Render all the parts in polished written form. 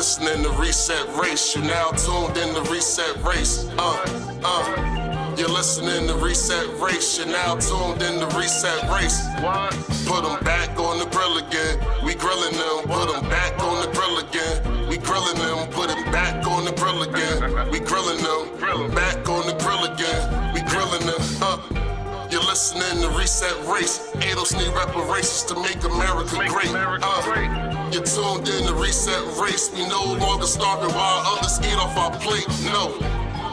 listening to Reset Race. You're now tuned in to Reset Race. You're listening to Reset Race. You're now tuned in to Reset Race. What? Put them back on the grill again. We grilling them. Put them back on the grill again. We grilling them. Put them back on the grill again. We grilling them. Back on the grill again. We grilling them. You're listening to Reset Race. AOC need reparations to make America great. You're tuned in to Reset Race. We no longer starving while others eat off our plate. No.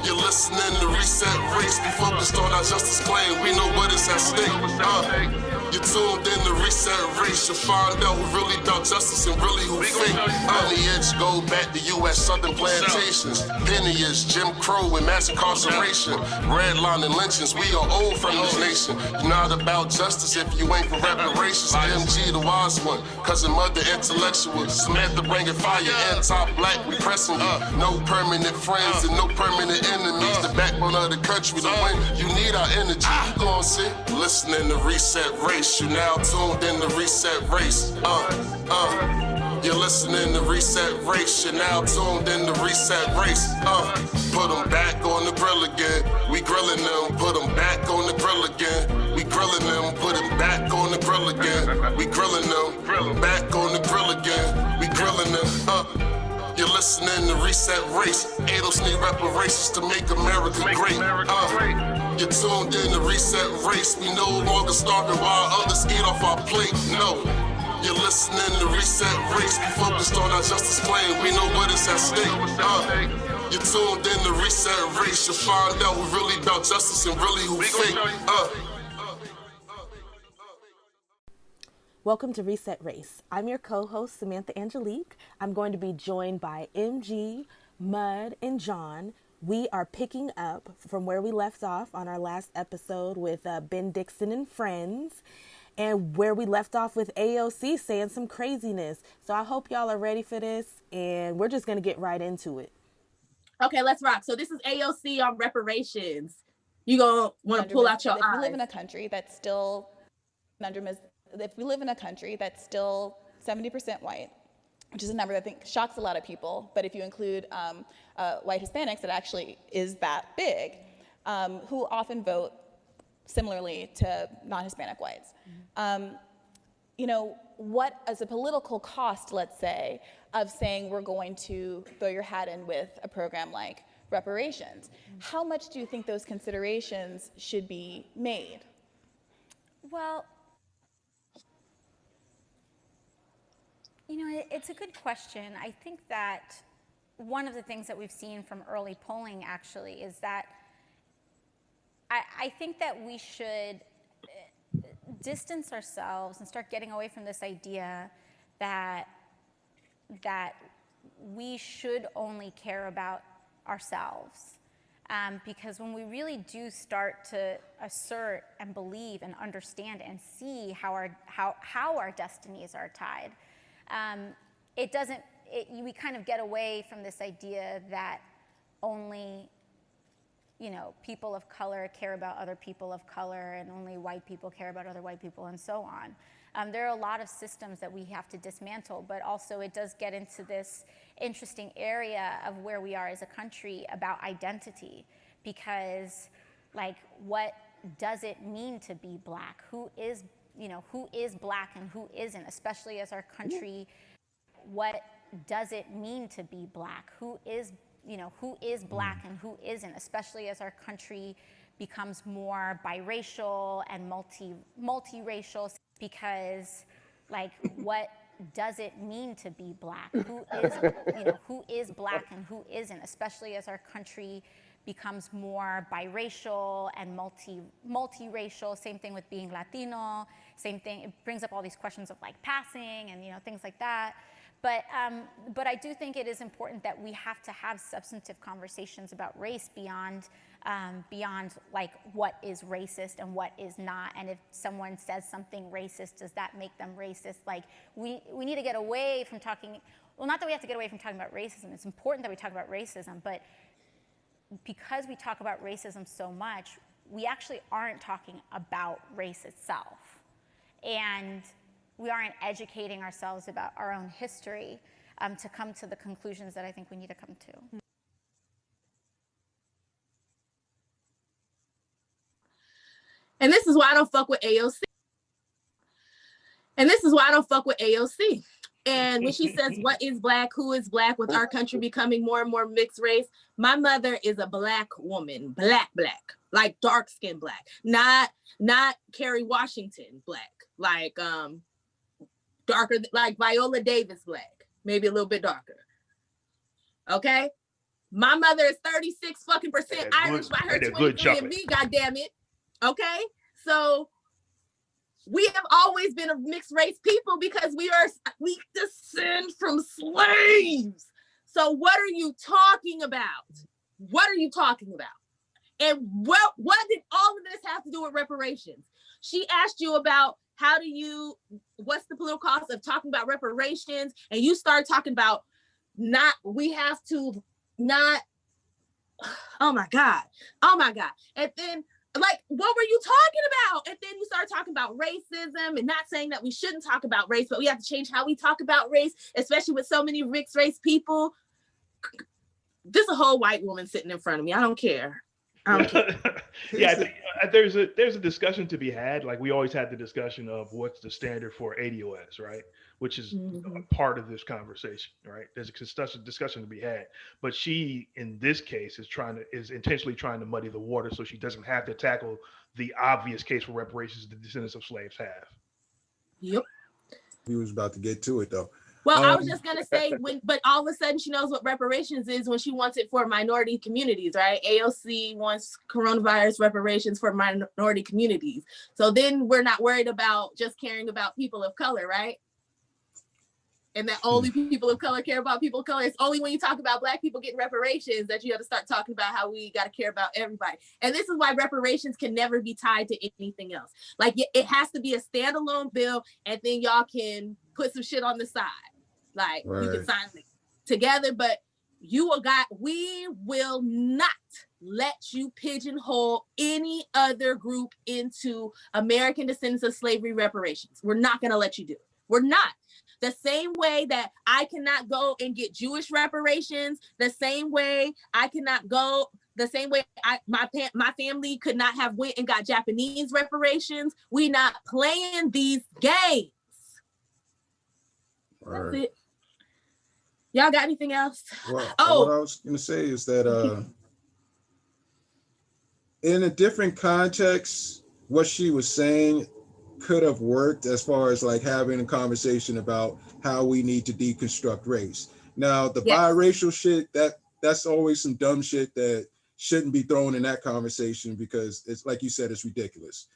You're listening to Reset Race. We focused on our justice claim. We know what is at stake. You're tuned in to Reset Race. You'll find out who really about justice and really who fake. Lineage go back to U.S. Southern plantations. Lineage, Jim Crow and mass incarceration. Redlining lynchings. We are old from this nation. You're not about justice if you ain't for reparations. MG the wise one. Cousin mother intellectual. Samantha bringing fire. Anti-black we pressing you. No permanent friends and no permanent enemies. The backbone of the country. To win you need our energy. You gon' see. Listening to Reset Race. You're now tuned in to Reset Race. You're listening to Reset Race. You're now tuned in to Reset Race. Put them back on the grill again. We grilling them. Put them back on the grill again. We grilling them. Put them back on the grill again. We grilling them. Back on the grill again. We grilling them. You're listening to Reset Race. AOC need reparations to make America great. You're tuned in to Reset Race. We no longer starving while others eat off our plate. No. You're listening to Reset Race. We focused on our justice claim. We know what is at stake. You're tuned in to Reset Race. You'll find out who really about justice and really who fake. Welcome to Reset Race. I'm your co-host, Samantha Angelique. I'm going to be joined by MG, Mud, and John. We are picking up from where we left off on our last episode with Ben Dixon and friends, and where we left off with AOC saying some craziness. So I hope y'all are ready for this, and we're just going to get right into it. Okay, let's rock. So this is AOC on reparations. You gonna want to pull out your eyes. If we live in a country that's still, if we live in a country that's still 70% white, which is a number that I think shocks a lot of people, but if you include white Hispanics, it actually is that big, who often vote similarly to non-Hispanic whites. You know, what as a political cost, let's say, of saying we're going to throw your hat in with a program like reparations, how much do you think those considerations should be made? Well, you know, it's a good question. I think that one of the things that we've seen from early polling actually is that I think that we should distance ourselves and start getting away from this idea that we should only care about ourselves. Because when we really do start to assert and believe and understand and see how our destinies are tied, we kind of get away from this idea that only, you know, people of color care about other people of color and only white people care about other white people and so on. There are a lot of systems that we have to dismantle, but also it does get into this interesting area of where we are as a country about identity, because like, what does it mean to be black? Who is black and who isn't, especially as our country, what does it mean to be black? Who is black and who isn't, especially as our country becomes more biracial and multiracial, because like, what does it mean to be black? Who is black and who isn't, especially as our country becomes more biracial and multiracial. Same thing with being Latino. Same thing. It brings up all these questions of like passing and things like that. But I do think it is important that we have to have substantive conversations about race beyond like what is racist and what is not. And if someone says something racist, does that make them racist? Like we need to get away from talking. Well, not that we have to get away from talking about racism. It's important that we talk about racism, but because we talk about racism so much, we actually aren't talking about race itself. And we aren't educating ourselves about our own history. to come to the conclusions that I think we need to come to. And this is why I don't fuck with AOC. And when she says, what is black, who is black, with our country becoming more and more mixed race, my mother is a black woman, black, like dark-skinned black, not Kerry Washington black, like darker, like Viola Davis black, maybe a little bit darker. Okay? My mother is 36% Irish by her 23andMe, goddammit. Okay? So we have always been a mixed race people because we descend from slaves. So what are you talking about? And what did all of this have to do with reparations? She asked you about what's the political cost of talking about reparations? And you start talking about oh my God. And then, like, what were you talking about? And then you start talking about racism and not saying that we shouldn't talk about race, but we have to change how we talk about race, especially with so many mixed race people. There's a whole white woman sitting in front of me. I don't care. Yeah, I think there's a discussion to be had. Like, we always had the discussion of what's the standard for ADOS, right? Which is a part of this conversation, right? There's a discussion to be had. But she, in this case, is intentionally trying to muddy the water so she doesn't have to tackle the obvious case for reparations the descendants of slaves have. Yep. We was about to get to it though. Well, I was just gonna say, but all of a sudden she knows what reparations is when she wants it for minority communities, right? AOC wants coronavirus reparations for minority communities. So then we're not worried about just caring about people of color, right? And that only people of color care about people of color. It's only when you talk about black people getting reparations that you have to start talking about how we got to care about everybody. And this is why reparations can never be tied to anything else. Like, it has to be a standalone bill, and then y'all can put some shit on the side. Like, right. You can sign it together, but we will not let you pigeonhole any other group into American Descendants of Slavery reparations. We're not going to let you do it. We're not. The same way that I cannot go and get Jewish reparations, the same way my family could not have went and got Japanese reparations. We not playing these games. That's it. Y'all got anything else? Well, what I was going to say is that in a different context, what she was saying could have worked as far as like having a conversation about how we need to deconstruct race. Now, the biracial shit, that's always some dumb shit that shouldn't be thrown in that conversation because it's like you said, it's ridiculous.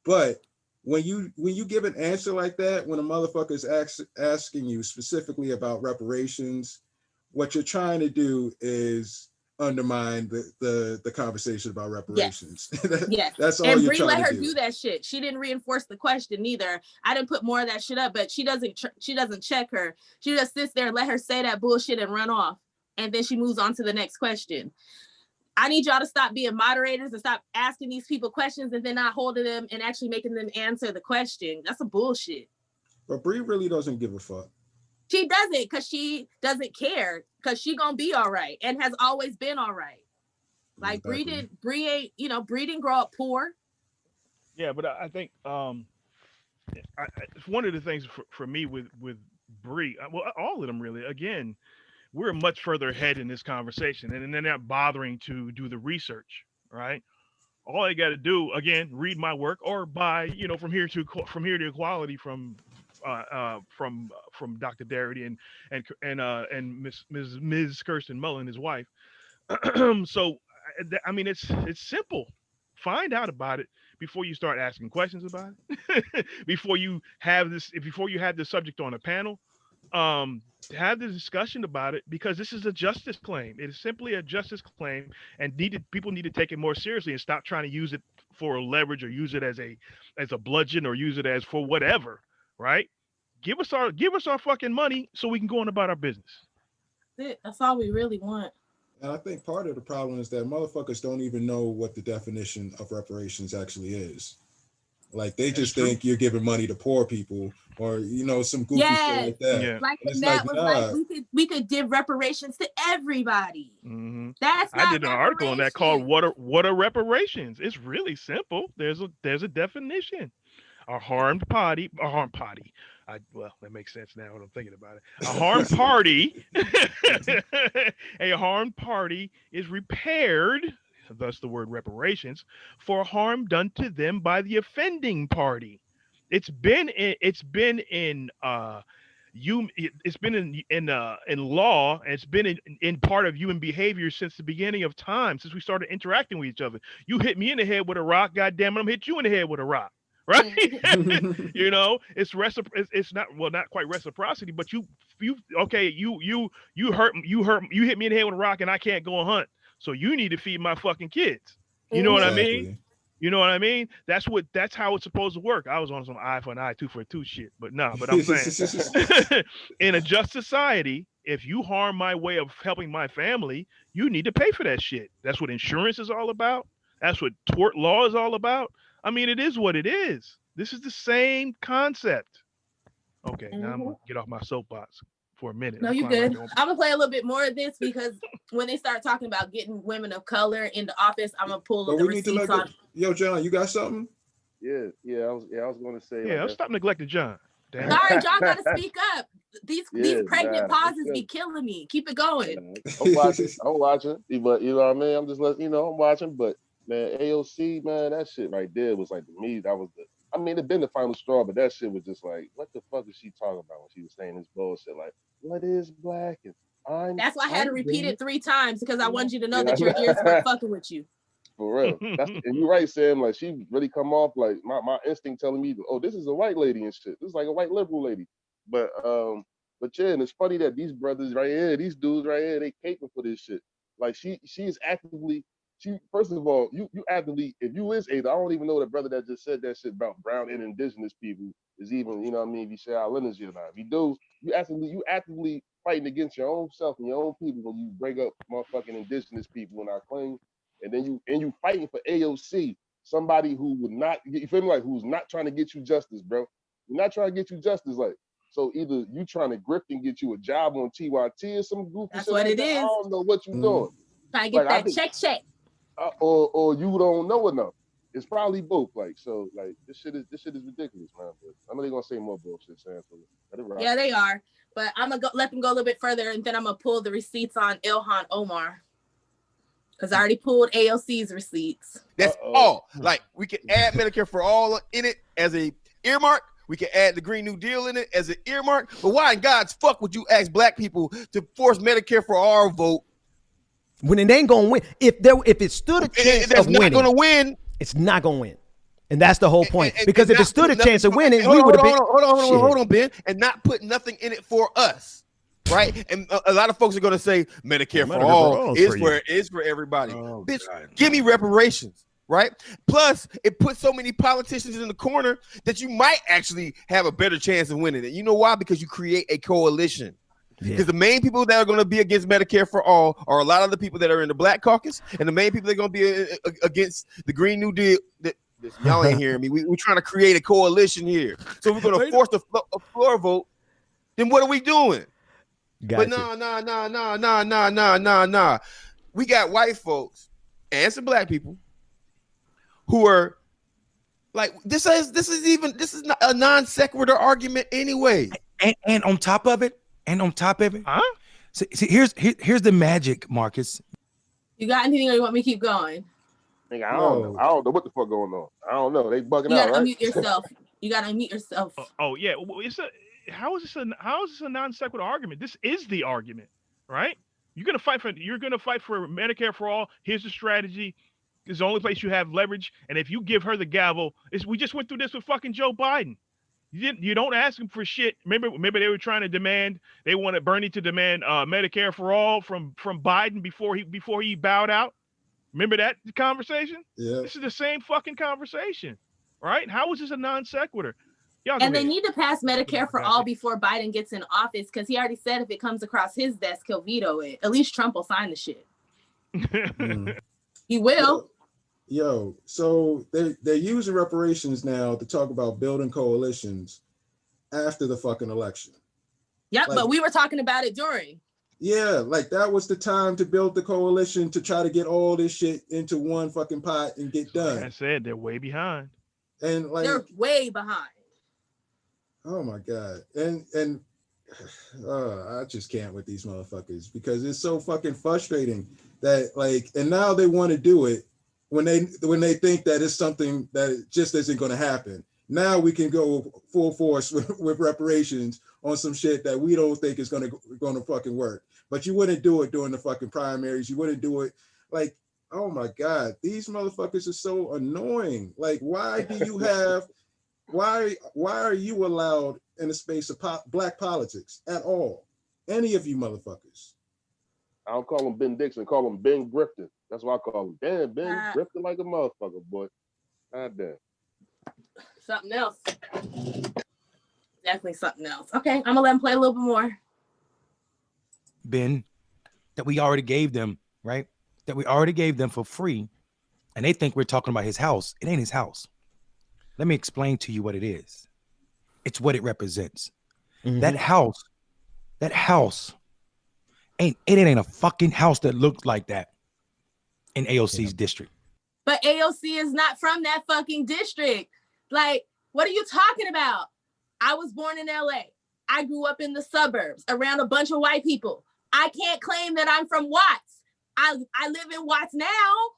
But when you give an answer like that, when a motherfucker is asking you specifically about reparations, what you're trying to do is undermine the conversation about reparations. Yes. That's all and you're Bree trying let to her do. do that shit. She didn't reinforce the question either. I didn't put more of that shit up, but she doesn't check her. She just sits there and let her say that bullshit and run off. And then she moves on to the next question. I need y'all to stop being moderators and stop asking these people questions and then not holding them and actually making them answer the question. That's a bullshit. But Bree really doesn't give a fuck. She doesn't, because she doesn't care, because she gonna be all right and has always been all right. Like, exactly. Bree didn't grow up poor. Yeah, but I think one of the things for me with Bree, well, all of them really, again, we're much further ahead in this conversation, and they're not bothering to do the research, right? All I got to do, again, read my work or buy, From Here to Equality from Dr. Darity and Ms. Kirsten Mullen, his wife. So, I mean, it's simple. Find out about it before you start asking questions about it. before you have this subject on a panel. Have the discussion about it, because this is a justice claim. It is simply a justice claim, and people need to take it more seriously and stop trying to use it for leverage or use it as a bludgeon or use it as for whatever, right? Give us our fucking money so we can go on about our business. That's all we really want. And I think part of the problem is that motherfuckers don't even know what the definition of reparations actually is. Like they just think you're giving money to poor people or some goofy shit like that. Yeah. Like the Matt was like, we could give reparations to everybody. Mm-hmm. That's not I did an article on that called "What are reparations?" It's really simple. There's a definition. Well, that makes sense now when I'm thinking about it. A harmed party, a harmed party is repaired, thus the word reparations, for harm done to them by the offending party. It's been in law, and it's been in part of human behavior since the beginning of time, since we started interacting with each other. You hit me in the head with a rock, goddamn it, I'm hit you in the head with a rock. Right? It's not quite reciprocity, but you hit me in the head with a rock and I can't go and hunt. So you need to feed my fucking kids. You know what I mean? You know what I mean? That's how it's supposed to work. I was on some eye for an eye, tooth for a tooth shit, but I'm saying in a just society, if you harm my way of helping my family, you need to pay for that shit. That's what insurance is all about. That's what tort law is all about. I mean, it is what it is. This is the same concept. Okay, now I'm gonna get off my soapbox for a minute. No, you're good. I'm gonna play a little bit more of this because when they start talking about getting women of color into office, I'm gonna pull the receipts on. Yo, John, you got something? Yeah. I was gonna say. Yeah, stop neglecting John. Damn. Sorry, John, gotta speak up. These pregnant pauses be killing me. Keep it going. I'm watching, but you know what I mean. I'm just letting I'm watching, but. Man, AOC, man, that shit right there was like, to me, that was it'd been the final straw, but that shit was just like, what the fuck is she talking about when she was saying this bullshit? Like, what is black? And that's why I had to repeat it 3 times because I wanted you to know that your ears were fucking with you. For real. And you're right, Sam. Like, she really come off like my instinct telling me, oh, this is a white lady and shit. This is like a white liberal lady. But yeah, and it's funny that these brothers right here, these dudes right here, they caping for this shit. Like, she is actively. First of all, you actively, if you is Ada, I don't even know the brother that just said that shit about brown and indigenous people is even, you know what I mean, if you say our lineage or not. If you do, you actively fighting against your own self and your own people when you bring up motherfucking indigenous people in our claim. And then you fighting for AOC, somebody who would not, you feel me, like who's not trying to get you justice, bro. You're not trying to get you justice, like. So either you trying to grift and get you a job on TYT or some goofy That's shit what like it that. is. I don't know what you're doing. Trying to get like, that check. Or you don't know enough. It's probably both. Like, so like this shit is ridiculous, man. But I know they're gonna say more bullshit, Sam. Yeah, they are. But I'm gonna let them go a little bit further, and then I'm gonna pull the receipts on Ilhan Omar. Because I already pulled AOC's receipts. That's all. Like, we can add Medicare for all in it as a earmark. We can add the Green New Deal in it as an earmark. But why in God's fuck would you ask black people to force Medicare for our vote when it ain't gonna win? If it stood a chance of winning, not gonna win. It's not gonna win, and that's the whole point. Because if it stood a chance of winning, we would have been. Hold on, Ben, and not put nothing in it for us, right? And a lot of folks are gonna say Medicare for all is for everybody. Oh, bitch, give me reparations, right? Plus, it puts so many politicians in the corner that you might actually have a better chance of winning it. You know why? Because you create a coalition. Because the main people that are going to be against Medicare for all are a lot of the people that are in the Black Caucus, and the main people that are going to be against the Green New Deal. Y'all ain't hearing me. We're trying to create a coalition here. So we're going to force a floor vote. Then what are we doing? But no. We got white folks and some black people who are like, this is not a non sequitur argument anyway. And on top of it. Huh? See, here's the magic, Marcus. You got anything, or you want me to keep going? Nigga, I don't know what the fuck going on. I don't know. They bugging out, right? You gotta unmute yourself. Oh yeah. How is this a non sequitur argument? This is the argument, right? You're gonna fight for Medicare for all. Here's the strategy. This is the only place you have leverage. And if you give her the gavel, we just went through this with fucking Joe Biden. You don't ask him for shit. Remember they were trying to demand. They wanted Bernie to demand Medicare for all from Biden before he bowed out. Remember that conversation? Yeah. This is the same fucking conversation, right? How is this a non sequitur? And they need to pass Medicare for all before Biden gets in office, because he already said if it comes across his desk, he'll veto it. At least Trump will sign the shit. He will. Yo, so they're using reparations now to talk about building coalitions after the fucking election. Yep, but we were talking about it during. Yeah, like that was the time to build the coalition to try to get all this shit into one fucking pot and get done. Like I said, they're way behind. And like they're way behind. Oh my God. And I just can't with these motherfuckers because it's so fucking frustrating that like, and now they want to do it when they think that it's something that it just isn't going to happen. Now we can go full force with reparations on some shit that we don't think is going to fucking work. But you wouldn't do it during the fucking primaries. You wouldn't do it like, oh my God, these motherfuckers are so annoying. Like, why do you have, why are you allowed in the space of black politics at all? Any of you motherfuckers. I don't call him Ben Dixon, call him Ben Grifton. That's what I call him. Damn, Ben Grifton like a motherfucker, boy. God damn. Something else. Definitely something else. Okay, I'm gonna let him play a little bit more. Ben, that we already gave them, right? That we already gave them for free, and they think we're talking about his house. It ain't his house. Let me explain to you what it is. It's what it represents. Mm-hmm. That house ain't a fucking house that looks like that in AOC's district. But AOC is not from that fucking district. Like, what are you talking about? I was born in LA. I grew up in the suburbs around a bunch of white people. I can't claim that I'm from Watts. I live in Watts now,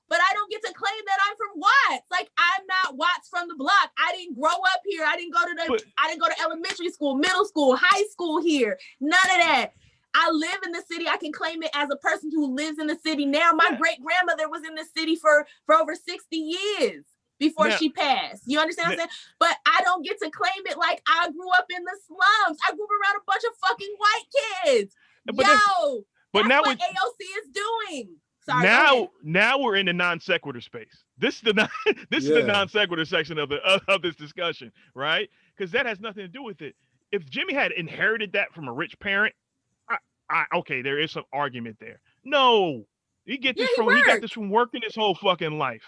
but I don't get to claim that I'm from Watts. Like, I'm not Watts from the block. I didn't grow up here. I didn't go to elementary school, middle school, high school here. None of that. I live in the city. I can claim it as a person who lives in the city now. My great grandmother was in the city for over 60 years before she passed. You understand what I'm saying? But I don't get to claim it like I grew up in the slums. I grew up around a bunch of fucking white kids. But that's what AOC is doing. Sorry. Now we're in the non sequitur space. This is the non sequitur section of this discussion, right? Because that has nothing to do with it. If Jimmy had inherited that from a rich parent, okay, there is some argument there. No, he got this from working his whole fucking life,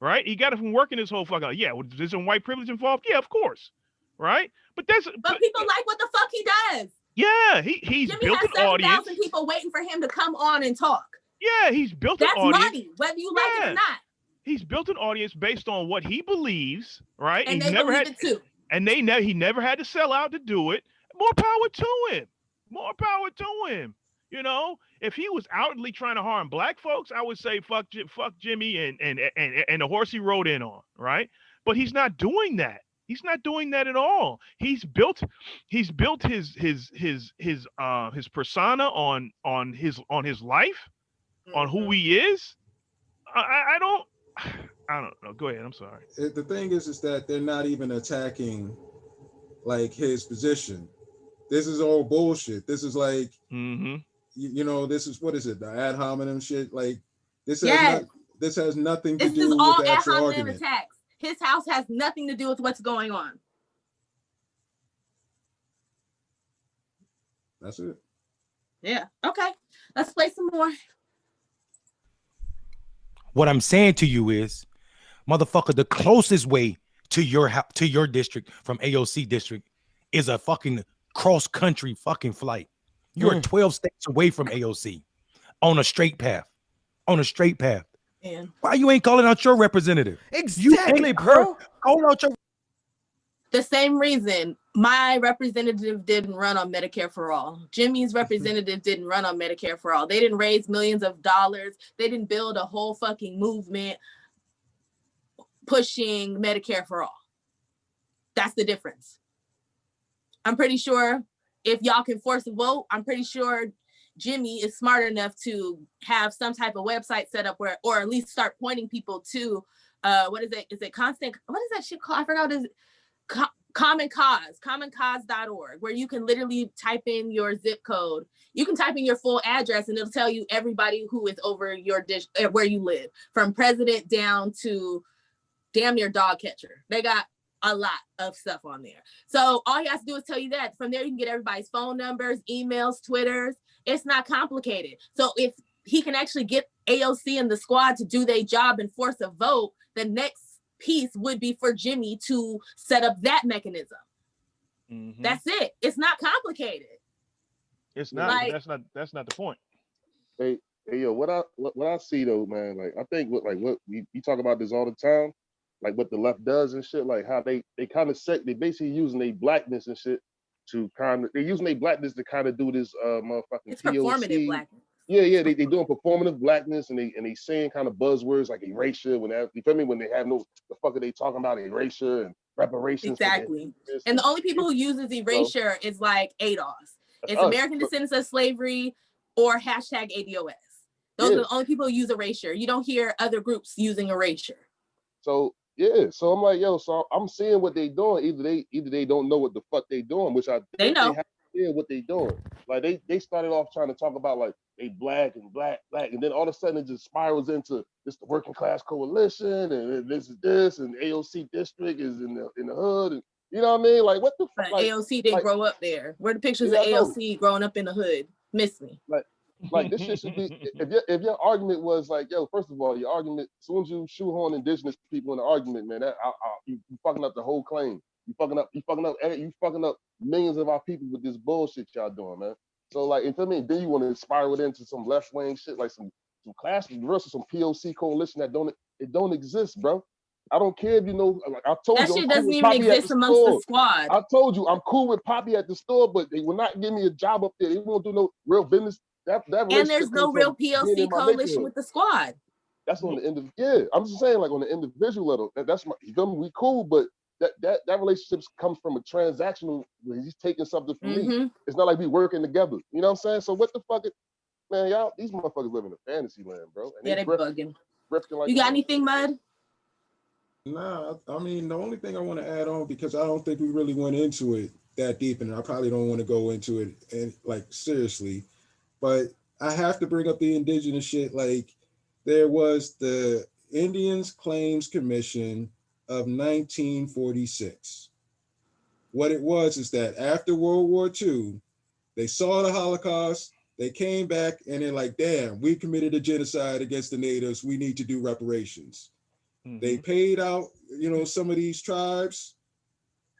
right? He got it from working his whole fucking life. Yeah, is some white privilege involved? Yeah, of course, right? But people like what the fuck he does. Yeah, he's Jimmy built an audience. 7,000 people waiting for him to come on and talk. Yeah, he's built an audience. That's money, whether you like it or not. He's built an audience based on what he believes, right? And they believe it too. And he never had to sell out to do it. More power to him. More power to him. You know, if he was outwardly trying to harm black folks, I would say fuck Jimmy and the horse he rode in on, right? But he's not doing that. He's not doing that at all. He's built his persona on his life, on who he is. I don't know. Go ahead. I'm sorry. The thing is that they're not even attacking like his position. This is all bullshit. This is like, you know, this is, what is it? The ad hominem shit. Like this has nothing to do with the actual argument. Attacks. His house has nothing to do with what's going on. That's it. Yeah. Okay. Let's play some more. What I'm saying to you is, motherfucker, the closest way to your district from AOC district is a fucking cross-country fucking flight. You're 12 states away from AOC on a straight path. Man. Why you ain't calling out your representative? Exactly, bro. Calling out your. The same reason my representative didn't run on Medicare for all. Jimmy's representative didn't run on Medicare for all. They didn't raise millions of dollars. They didn't build a whole fucking movement pushing Medicare for all. That's the difference. I'm pretty sure if y'all can force a vote, I'm pretty sure Jimmy is smart enough to have some type of website set up where, or at least start pointing people to, what is it? Is it constant? What is that shit called? I forgot. Is Common Cause, commoncause.org, where you can literally type in your zip code. You can type in your full address and it'll tell you everybody who is over your dish, where you live, from president down to damn near dog catcher. They got a lot of stuff on there. So all he has to do is tell you that. From there, you can get everybody's phone numbers, emails, Twitters. It's not complicated. So if he can actually get AOC and the squad to do their job and force a vote, the next piece would be for Jimmy to set up that mechanism. Mm-hmm. That's it. It's not complicated. It's not. Like, that's not the point. Hey, yo, what I see though, man, like I think what we talk about this all the time, like what the left does and shit, like how they kind of they basically using their blackness and shit to kind of do this motherfucking it's POC. Performative blackness. Yeah, they doing performative blackness and they saying kind of buzzwords like erasure when you feel me, when they have no, the fuck are they talking about, erasure and reparations. Exactly. And the only people who uses erasure is like ADOS. It's American Descendants of Slavery or hashtag ADOS. Those are the only people who use erasure. You don't hear other groups using erasure. So so I'm like, yo, so I'm seeing what they doing. Either they don't know what the fuck they doing, which they know. They have to hear what they doing. Like they started off trying to talk about like they black, and then all of a sudden it just spirals into this the working class coalition, and this is this, and AOC district is in the hood, and you know what I mean? Like what the fuck? Like, AOC didn't grow up there. Where the pictures of AOC growing up in the hood? Miss me. Like this shit should be, if your argument was like, yo, first of all, your argument, as soon as you shoehorn indigenous people in the argument, man, you fucking up the whole claim. You fucking up millions of our people with this bullshit y'all doing, man. So like, you feel me? Then you want to spiral it into some left wing shit, like some class versus some POC coalition that don't exist, bro. I don't care if you know, like I told you. That shit doesn't even exist amongst the squad. I told you, I'm cool with Poppy at the store, but they will not give me a job up there. They won't do no real business. And there's no real POC coalition with the squad. That's on the end of I'm just saying, like on the individual level, that's my, you feel me? We cool, but that relationship comes from a transactional where he's taking something from me. It's not like we working together. You know what I'm saying? So what the fuck man, y'all, these motherfuckers live in a fantasy land, bro. And they bugging. Like you got anything, Mud? Nah, I mean, the only thing I want to add on, because I don't think we really went into it that deep, and I probably don't want to go into it and like seriously, but I have to bring up the indigenous shit. Like there was the Indians Claims Commission of 1946. What it was is that after World War II, they saw the Holocaust, they came back and they're like, damn, we committed a genocide against the natives. We need to do reparations. They paid out, some of these tribes,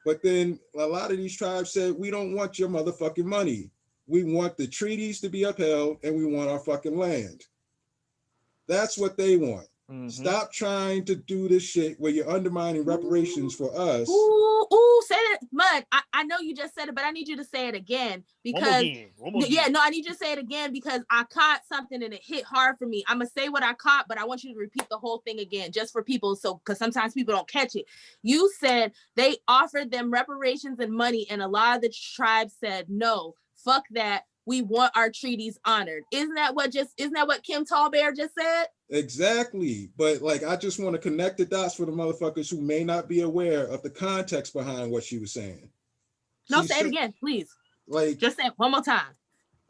but then a lot of these tribes said, we don't want your motherfucking money. We want the treaties to be upheld and we want our fucking land. That's what they want. Stop trying to do this shit where you're undermining reparations for us. Ooh, say it, Mud. I know you just said it, but I need you to say it again because one more again. I need you to say it again because I caught something and it hit hard for me. I'm gonna say what I caught, but I want you to repeat the whole thing again, just for people, because sometimes people don't catch it. You said they offered them reparations and money, and a lot of the tribes said no, fuck that. We want our treaties honored. Isn't that what Kim Tallbear just said? Exactly. But like, I just want to connect the dots for the motherfuckers who may not be aware of the context behind what she was saying. No, say it again, please. Like, just say it one more time.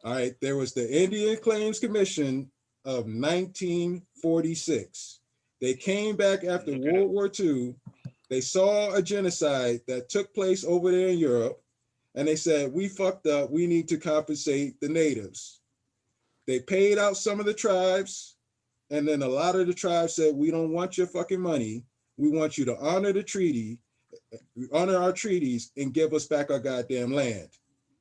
All right. There was the Indian Claims Commission of 1946. They came back after World War II. They saw a genocide that took place over there in Europe. And they said, we fucked up. We need to compensate the natives. They paid out some of the tribes. And then a lot of the tribes said, we don't want your fucking money. We want you to honor the treaty, honor our treaties, and give us back our goddamn land.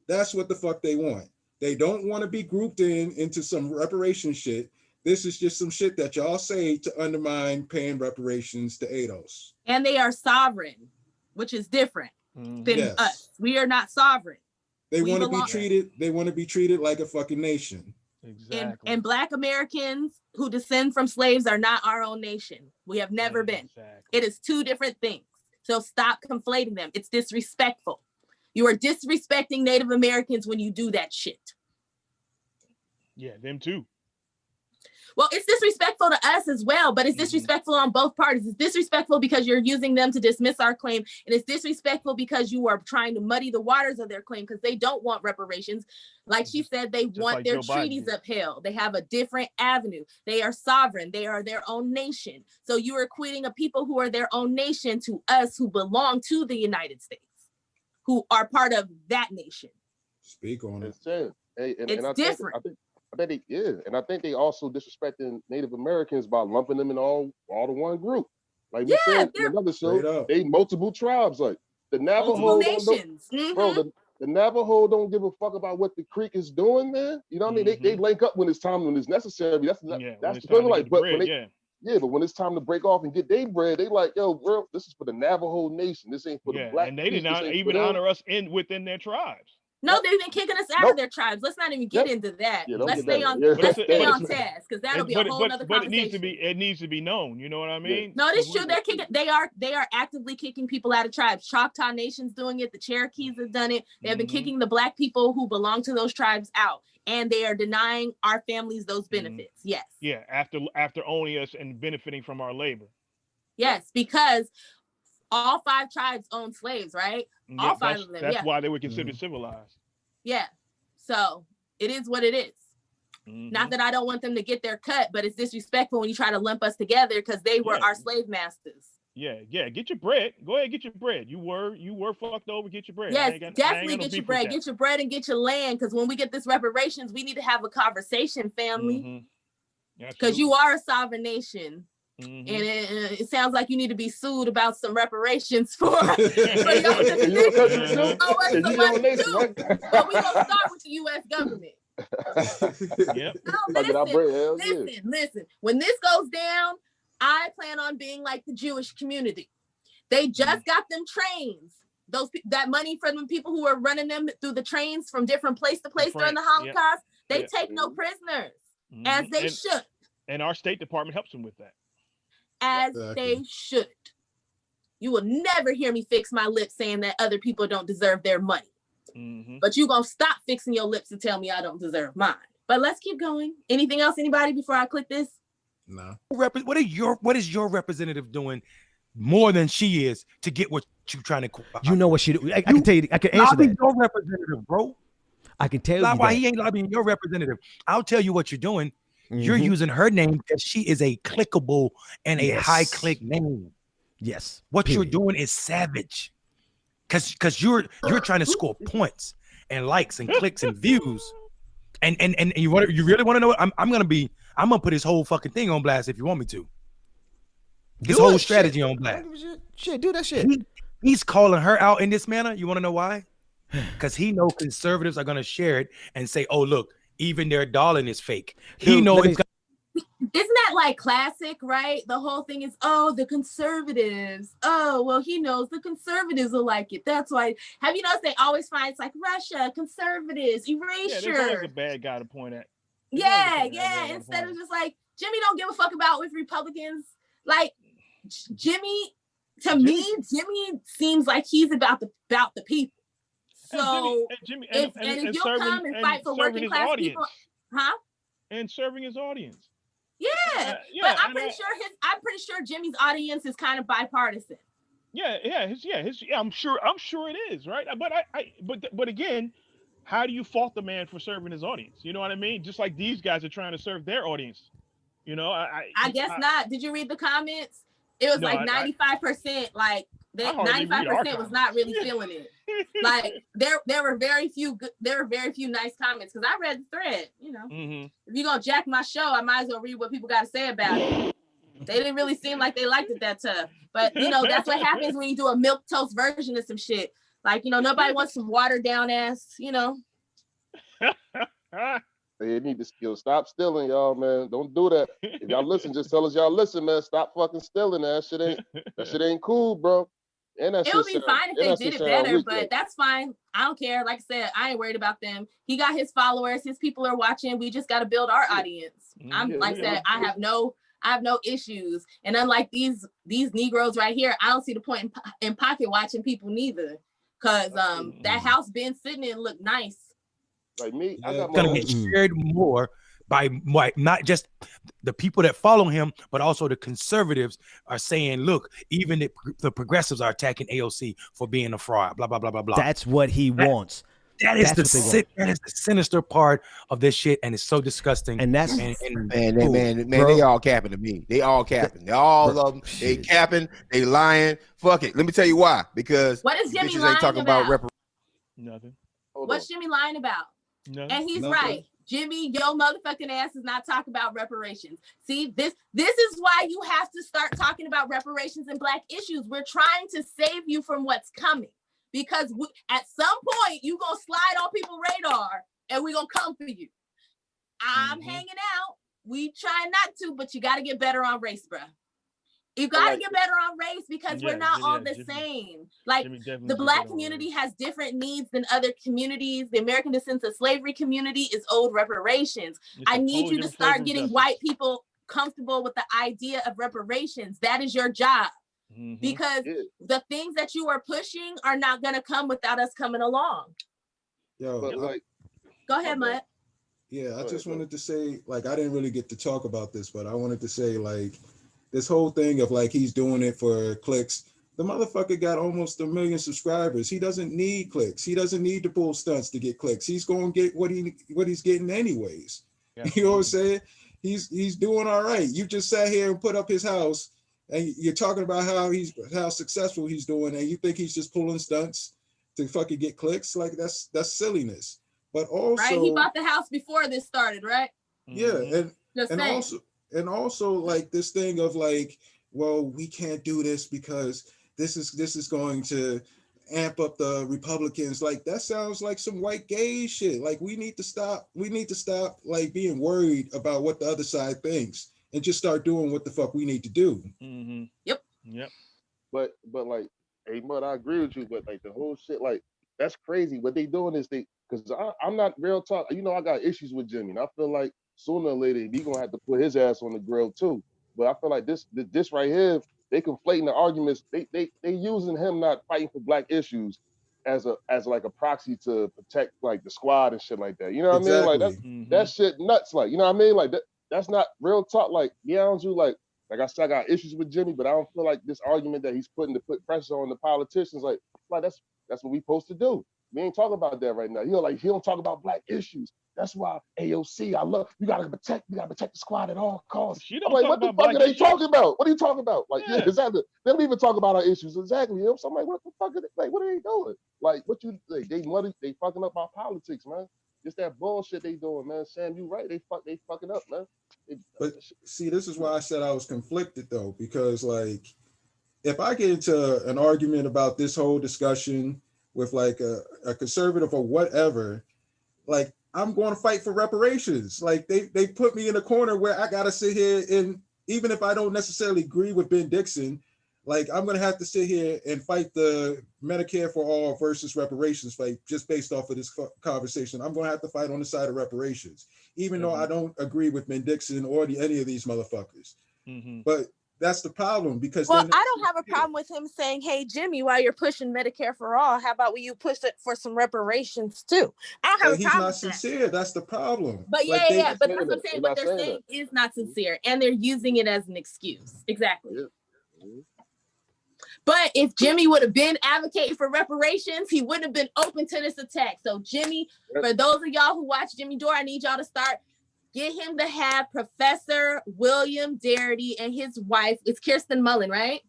That's what the fuck they want. They don't want to be grouped into some reparation shit. This is just some shit that y'all say to undermine paying reparations to ADOS. And they are sovereign, which is different. Than us. We are not sovereign. They want to be treated. They want to be treated like a fucking nation. Exactly. And Black Americans who descend from slaves are not our own nation. We have never been. It is two different things. So stop conflating them. It's disrespectful. You are disrespecting Native Americans when you do that shit. Yeah, them too. Well, it's disrespectful to us as well, but it's disrespectful on both parties. It's disrespectful because you're using them to dismiss our claim. And it's disrespectful because you are trying to muddy the waters of their claim because they don't want reparations. Like she said, they want their treaties upheld. They have a different avenue. They are sovereign. They are their own nation. So you are equating a people who are their own nation to us who belong to the United States, who are part of that nation. Speak on it. Hey, it's different. And I think they also disrespecting Native Americans by lumping them in all to one group. Like we said in another show, they multiple tribes. Like the Navajo nations. Bro, the Navajo don't give a fuck about what the Creek is doing, man. You know what I mean? They link up when it's time, when it's necessary. That's the thing. Like, but when it's time to break off and get their bread, they like, yo, bro, this is for the Navajo Nation. This ain't for the black. And they did not even honor us within their tribes. No, they've been kicking us out of their tribes. Let's not even get into that. Let's stay on task, because that'll be a whole other conversation. But it needs to be known. You know what I mean? No, it's true. They're kicking. They are actively kicking people out of tribes. Choctaw Nation's doing it. The Cherokees have done it. They have been kicking the black people who belong to those tribes out, and they are denying our families those benefits. Yes. Yeah. After owning us and benefiting from our labor. Yes, because all 5 tribes own slaves, right? All 5 of them. That's why they were considered civilized. Yeah. So it is what it is. Not that I don't want them to get their cut, but it's disrespectful when you try to lump us together because they were our slave masters. Yeah. Get your bread. Go ahead, get your bread. You were fucked over. Get your bread. Yes, definitely get your bread. Get your bread and get your land, because when we get this reparations, we need to have a conversation, family. Because you are a sovereign nation. And it sounds like you need to be sued about some reparations for your nation. But we gonna start with the U.S. government. Listen. When this goes down, I plan on being like the Jewish community. They just got them trains. That money from the people who are running them through the trains from different place to place during the Holocaust. They take no prisoners, as they should. And our State Department helps them with that. As they should. You will never hear me fix my lips saying that other people don't deserve their money. But you gonna stop fixing your lips and tell me I don't deserve mine. But let's keep going. Anything else, anybody, before I click this? No. What is your representative doing more than she is to get what you're trying to? You know what she do? I can tell you. I can answer that. Your representative, bro. I can tell you why he ain't lobbying your representative. I'll tell you what you're doing. You're using her name because she is a clickable and a high click name. Yes. What you're doing is savage. Because you're trying to score points and likes and clicks and views. And you really want to know what I'm gonna put his whole fucking thing on blast if you want me to. His whole strategy on blast. Shit, do that shit. He's calling her out in this manner. You want to know why? Because he knows conservatives are gonna share it and say, oh, look, even their darling is fake. He knows it's Isn't that like classic, right? The whole thing is, oh, the conservatives. Oh, well, he knows the conservatives will like it. That's why. Have you noticed they always find it's like Russia, conservatives, erasure. Yeah, there's always a bad guy to point at. Yeah. Instead of just like, Jimmy don't give a fuck about with Republicans. Like, Jimmy seems like he's about the people. So if you'll come and fight for working class people, and serving his audience. Yeah, but I'm pretty sure Jimmy's audience is kind of bipartisan. I'm sure it is, right? But again, how do you fault the man for serving his audience? You know what I mean? Just like these guys are trying to serve their audience. You know, I guess not. Did you read the comments? It was like 95%. Like 95% was not really feeling it. Like there were very few nice comments, because I read the thread. You know, if you're gonna jack my show, I might as well read what people got to say about it. They didn't really seem like they liked it that tough, but you know that's what happens when you do a milk toast version of some shit. Like, you know, nobody wants some watered down ass. You know. They need to stop stealing, y'all, man. Don't do that. If y'all listen, just tell us y'all listen, man. Stop fucking stealing. That shit ain't cool, bro. And it would be fine if they did it better, but that's fine. I don't care. Like I said, I ain't worried about them. He got his followers. His people are watching. We just got to build our audience. I have no issues. And unlike these Negroes right here, I don't see the point in pocket watching people neither, because that house been sitting in look nice. Like me, I got gonna get shared more by not just the people that follow him, but also the conservatives are saying, look, even the progressives are attacking AOC for being a fraud, blah, blah, blah, blah, blah. That's what he wants. That is the sinister part of this shit, and it's so disgusting. And that's man, they all capping to me. They all capping. They all of them. They capping. They lying. Fuck it. Let me tell you why. Because what is Jimmy lying about? Nothing. What's Jimmy lying about? Nothing. And he's right. Jimmy, your motherfucking ass is not talking about reparations. See, this is why you have to start talking about reparations and Black issues. We're trying to save you from what's coming, because at some point you gonna slide on people's radar and we gonna come for you. I'm hanging out. We try not to, but you got to get better on race, bruh. You got to get better on race, because we're not all the same. Like, the Black community has different needs than other communities. The American Descendants of Slavery community is owed reparations. I need you to start getting white people comfortable with the idea of reparations. That is your job. Because the things that you are pushing are not going to come without us coming along. Yo, go ahead, Mutt. Yeah, I just wanted to say, like, I didn't really get to talk about this, but I wanted to say, like, this whole thing of like he's doing it for clicks. The motherfucker got almost 1 million subscribers. He doesn't need clicks. He doesn't need to pull stunts to get clicks. He's going to get what he's getting anyways. Yeah. You know what I'm saying? He's doing all right. You just sat here and put up his house, and you're talking about how successful he's doing, and you think he's just pulling stunts to fucking get clicks? Like, that's silliness. But also, right, he bought the house before this started, right? Yeah, and also like this thing of like, well, we can't do this because this is going to amp up the Republicans. Like, that sounds like some white gay shit. Like, we need to stop like being worried about what the other side thinks and just start doing what the fuck we need to do. Yep. But like, hey, Mud, I agree with you, but like the whole shit, like, that's crazy. What they doing is because I'm not real talk. You know, I got issues with Jimmy, and I feel like sooner or later he gonna have to put his ass on the grill too. But I feel like this right here, they conflating the arguments. They using him not fighting for Black issues as like a proxy to protect like the squad and shit like that. You know what I mean? Like that shit nuts. Like, you know what I mean? Like that's not real talk. Like, yeah, like I said, I got issues with Jimmy, but I don't feel like this argument that he's putting to put pressure on the politicians. Like that's what we supposed to do. We ain't talking about that right now. He don't talk about Black issues. That's why AOC, you gotta protect the squad at all costs. I'm like, what the fuck are they talking about? What are you talking about? Like, yeah, exactly. They don't even talk about our issues. Exactly. You know? So I'm like, what the fuck are they, like, what are they doing? Like, they fucking up our politics, man. Just that bullshit they doing, man. Sam, you right. They fucking up, man. But see, this is why I said I was conflicted though, because like, if I get into an argument about this whole discussion with like a conservative or whatever, like, I'm going to fight for reparations. Like, they put me in a corner where I got to sit here, and even if I don't necessarily agree with Ben Dixon, like, I'm going to have to sit here and fight the Medicare for all versus reparations fight just based off of this conversation. I'm going to have to fight on the side of reparations, even though I don't agree with Ben Dixon or any of these motherfuckers. But that's the problem, because I don't have a problem with him saying, hey, Jimmy, while you're pushing Medicare for all, how about you push it for some reparations too? I don't have a problem with that. He's not sincere. That's the problem. But but that's what I'm saying. What they're saying is not sincere, and they're using it as an excuse. Exactly. But if Jimmy would have been advocating for reparations, he wouldn't have been open to this attack. So Jimmy, for those of y'all who watch Jimmy Dore, I need y'all to get him to have Professor William Darity and his wife, it's Kirsten Mullen, right?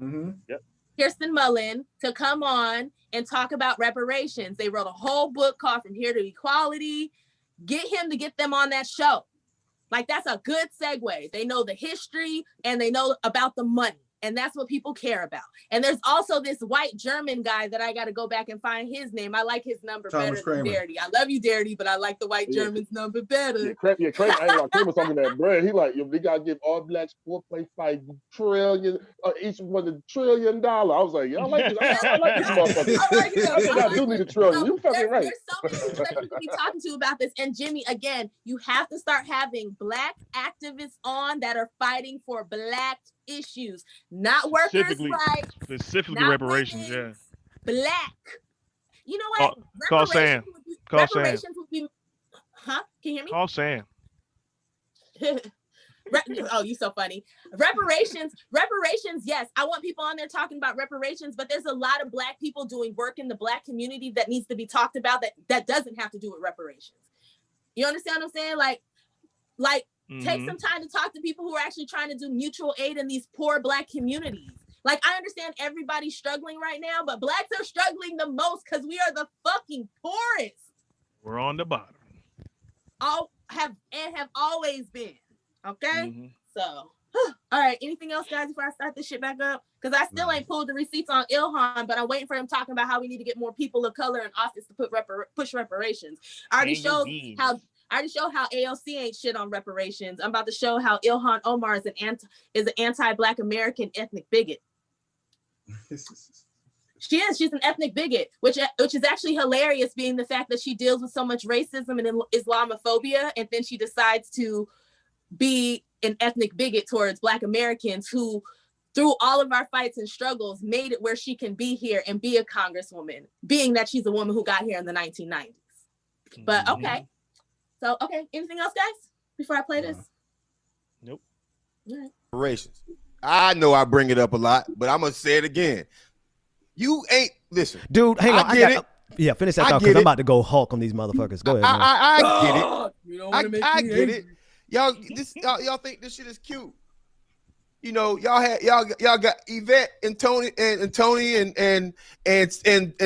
Yep. Kirsten Mullen, to come on and talk about reparations. They wrote a whole book called From Here to Equality. Get him to get them on that show. Like, that's a good segue. They know the history and they know about the money. And that's what people care about. And there's also this white German guy that I got to go back and find his name. I like his number better than Darity. I love you, Darity, but I like the white German's number better. Kramer talking that bread. He like, we got to give all Blacks $4.5 trillion, each one $1 trillion. I was like, I like this. I like this motherfucker. I think I do need $1 trillion. You fucking right. There's so many people that you could be talking to about this. And Jimmy, again, you have to start having Black activists on that are fighting for Black issues, not workers' rights, specifically reparations. Yeah, Black. You know what? Call Sam. Reparations would be. Huh? Can you hear me? Call Sam. Oh, you so funny. Reparations. Yes, I want people on there talking about reparations, but there's a lot of Black people doing work in the Black community that needs to be talked about. That doesn't have to do with reparations. You understand what I'm saying? Like. Take some time to talk to people who are actually trying to do mutual aid in these poor Black communities. Like, I understand everybody's struggling right now, but Blacks are struggling the most because we are the fucking poorest. We're on the bottom. all have always been. Okay, so all right. Anything else, guys, before I start this shit back up? Because I still ain't pulled the receipts on Ilhan, but I'm waiting for him talking about how we need to get more people of color in office to push reparations. I already showed how AOC ain't shit on reparations. I'm about to show how Ilhan Omar is an anti-Black American ethnic bigot. She's an ethnic bigot, which is actually hilarious, being the fact that she deals with so much racism and Islamophobia, and then she decides to be an ethnic bigot towards Black Americans who, through all of our fights and struggles, made it where she can be here and be a congresswoman, being that she's a woman who got here in the 1990s. But okay. So, okay, anything else, guys, before I play this? Nope. All right. Reparations. I know I bring it up a lot, but I'm going to say it again. You ain't, listen. Dude, hang on. I get it. Yeah, finish that thought because I'm about to go Hulk on these motherfuckers. Go ahead, man. I get it. I get it. Y'all think this shit is cute. You know, y'all got Yvette and Tony and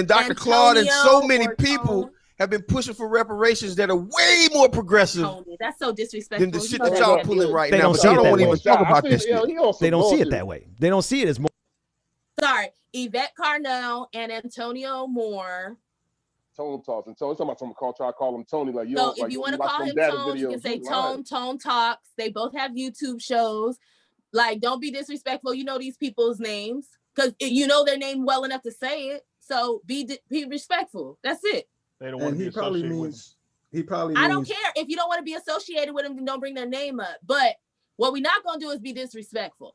Dr. Claude and so many people have been pushing for reparations that are way more progressive. Tony, that's so disrespectful. Than the shit that y'all pulling right they now. Don't but see y'all it don't that want to way. even talk about this shit. They don't see it that way. They don't see it as more. Sorry, Yvette Carnell and Antonio Moore. Tone Talks. And Tony, somebody try to call him Tony. Like, you So know, if like, you want to call him Tone, you can say Tone Talks. They both have YouTube shows. Like, don't be disrespectful. You know these people's names because you know their name well enough to say it. So be respectful. That's it. They don't want to be associated with them. I don't care. If you don't want to be associated with them, then don't bring their name up. But what we're not going to do is be disrespectful.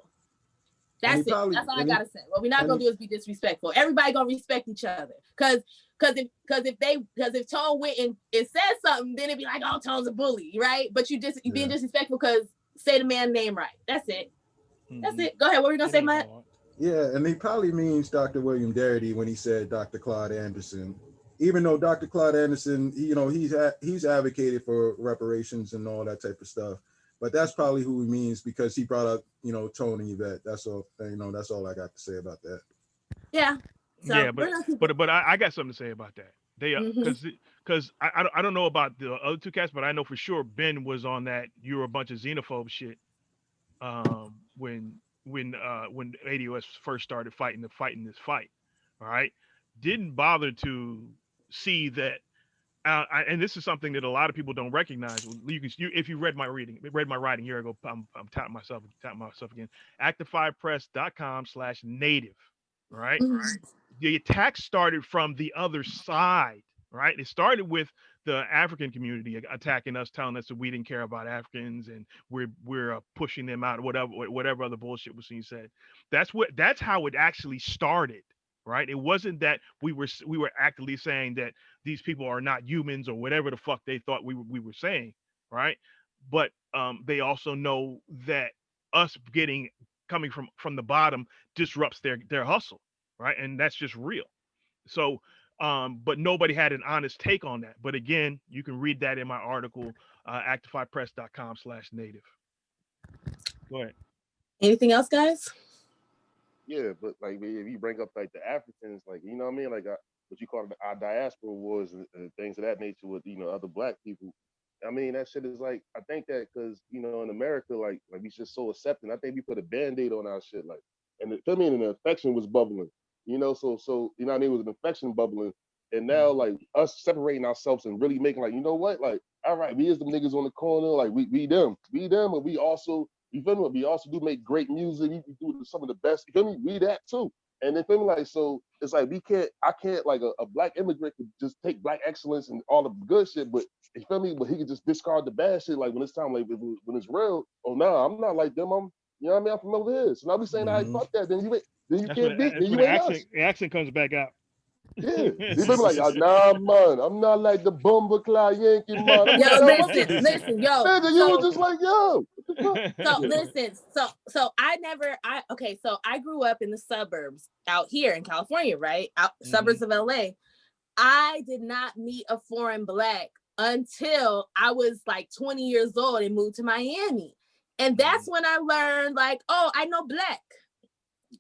That's it. That's all I got to say. What we're not going to do is be disrespectful. Everybody going to respect each other. Because if Tone went and it says something, then it'd be like, oh, Tone's a bully, right? But you being disrespectful because say the man's name right. That's it. That's it. Go ahead. What were you going to say, Matt? Yeah, and he probably means Dr. William Darity when he said Dr. Claude Anderson. Even though Dr. Claude Anderson, he's advocated for reparations and all that type of stuff. But that's probably who he means because he brought up, Tone and Yvette. That's all. That's all I got to say about that. Yeah. So, yeah, but I got something to say about that. They because I don't know about the other two cats, but I know for sure Ben was on that "you're a bunch of xenophobe" shit. When ADOS first started fighting this fight, all right, didn't bother to see that. And this is something that a lot of people don't recognize. If you read my writing a year ago, I'm tapping myself again. Actifypress.com/native. Right. The attack started from the other side. Right. It started with the African community attacking us, telling us that we didn't care about Africans and we're pushing them out, whatever other bullshit was being said. That's how it actually started. Right. It wasn't that we were actively saying that these people are not humans or whatever the fuck they thought we were saying. Right. But they also know that us coming from the bottom disrupts their hustle. Right. And that's just real. So but nobody had an honest take on that. But again, you can read that in my article, actifypress.com/native. Go ahead. Anything else, guys? Yeah, but like if you bring up like the Africans, like you know what I mean, like what you call it, our diaspora wars and things of that nature with other Black people. I mean that shit is like I think that because in America like we just so accepting. I think we put a Band-Aid on our shit like, and the infection was bubbling. So you know what I mean, it was an infection bubbling, and now like us separating ourselves and really making like what like all right, we is the niggas on the corner, like we them, but we also. You feel me? We also do make great music. We do some of the best. You feel me? We that too. And then feel me? Like so, it's like I can't like a Black immigrant could just take Black excellence and all the good shit, but you feel me? But he could just discard the bad shit. Like when it's time, like when it's real. Oh no, I'm not like them. I'm what I mean? I'm from over here. So now we saying I fuck that. Then you can't beat. Then you ain't us. The accent comes back out. Yeah, you be like, nah, man, I'm not like the Bumba Clyde Yankee, man. Listen, yo. Nigga, you were just like, yo. So listen, so I grew up in the suburbs out here in California, right? Suburbs of LA. I did not meet a foreign Black until I was like 20 years old and moved to Miami. And that's when I learned like, oh, I know Black.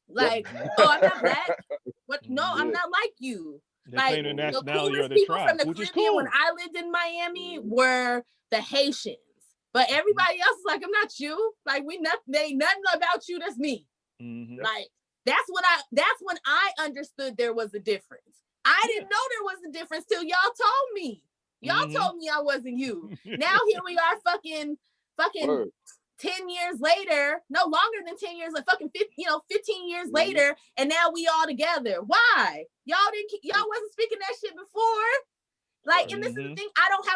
Like, oh, I'm not Black. What? No, I'm not like you. Like the coolest people from the Caribbean when I lived in Miami were the Haitians. But everybody else is like, I'm not you. Like they ain't nothing about you. That's me. Mm-hmm. Like that's when I understood there was a difference. I didn't know there was a difference till y'all told me. Y'all told me I wasn't you. Now here we are, fucking 10 years later, no longer than 10 years, like fucking 15 years later, and now we all together. Why? Y'all wasn't speaking that shit before. Like, and this is the thing, I don't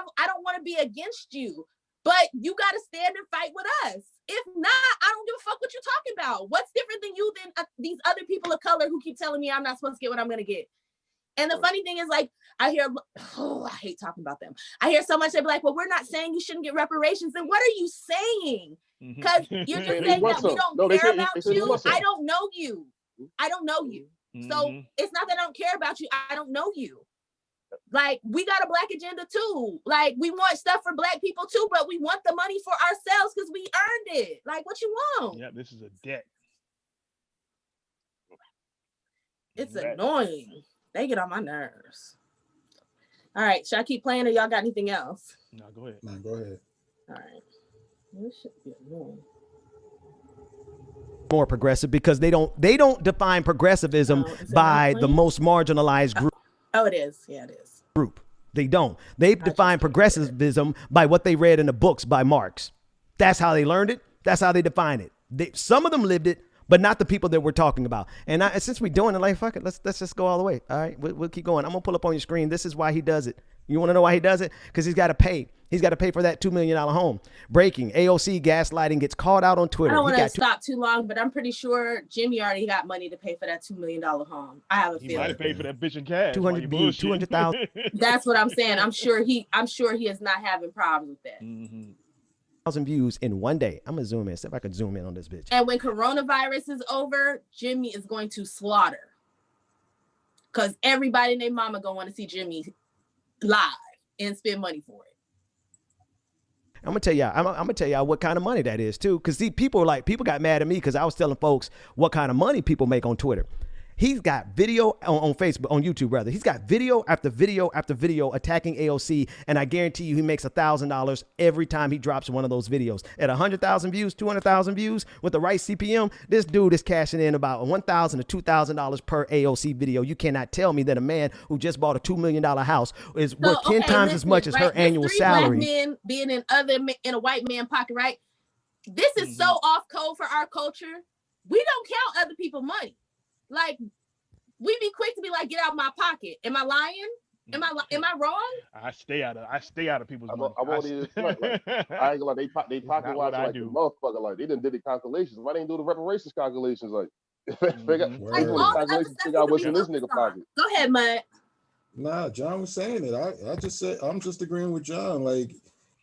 want to be against you, but you got to stand and fight with us. If not, I don't give a fuck what you're talking about. What's different than you than these other people of color who keep telling me I'm not supposed to get what I'm going to get? And the funny thing is, like, I hate talking about them. I hear so much, they be like, well, we're not saying you shouldn't get reparations. Then what are you saying? Because you're just saying that we don't care about you. I don't know you. I don't know you. So it's not that I don't care about you. I don't know you. Like, we got a Black agenda too. Like, we want stuff for Black people too, but we want the money for ourselves because we earned it. Like, what you want? Yeah, this is a debt. It's annoying. They get on my nerves. All right, should I keep playing or y'all got anything else? No, go ahead. No, go ahead. All right. This should be annoying. More progressive because they don't define progressivism by the most marginalized group. Oh, it is. Yeah, it is. Group. They don't. They define progressivism by what they read in the books by Marx. That's how they learned it. That's how they define it. Some of them lived it, but not the people that we're talking about. And since we're doing it, like, fuck it, let's just go all the way. All right, we'll keep going. I'm gonna pull up on your screen. This is why he does it. You want to know why he does it? Because he's got to pay. He's got to pay for that $2 million home. Breaking: AOC gaslighting gets called out on Twitter. I don't want to stop too long, but I'm pretty sure Jimmy already got money to pay for that $2 million home. I have a feeling. He might have paid for that bitch in cash. 200 views, 200,000. That's what I'm saying. I'm sure he is not having problems with that. 1,000 views in one day. I'm gonna zoom in. See if I can zoom in on this bitch. And when coronavirus is over, Jimmy is going to slaughter. Because everybody and their mama gonna want to see Jimmy live and spend money for it. I'm gonna tell y'all what kind of money that is too. Cause see, people got mad at me because I was telling folks what kind of money people make on Twitter. He's got video on Facebook, on YouTube rather. He's got video after video after video attacking AOC, and I guarantee you he makes $1,000 every time he drops one of those videos. At 100,000 views, 200,000 views with the right CPM, this dude is cashing in about $1,000 to $2,000 per AOC video. You cannot tell me that a man who just bought a $2 million house is worth 10 times as much as her annual salary. Black men being in a white man pocket, right? This is so off code for our culture. We don't count other people's money. Like, we be quick to be like, get out of my pocket. Am I lying? Am I wrong? I stay out of people's money. I won't even I ain't gonna lie, they pocket watch like the motherfucker. Like, they done did the calculations. Why they didn't do the reparations calculations? Like, figure out what's in this nigga pocket. Go ahead, Mud. Nah, John was saying it. I just said, I'm just agreeing with John. Like,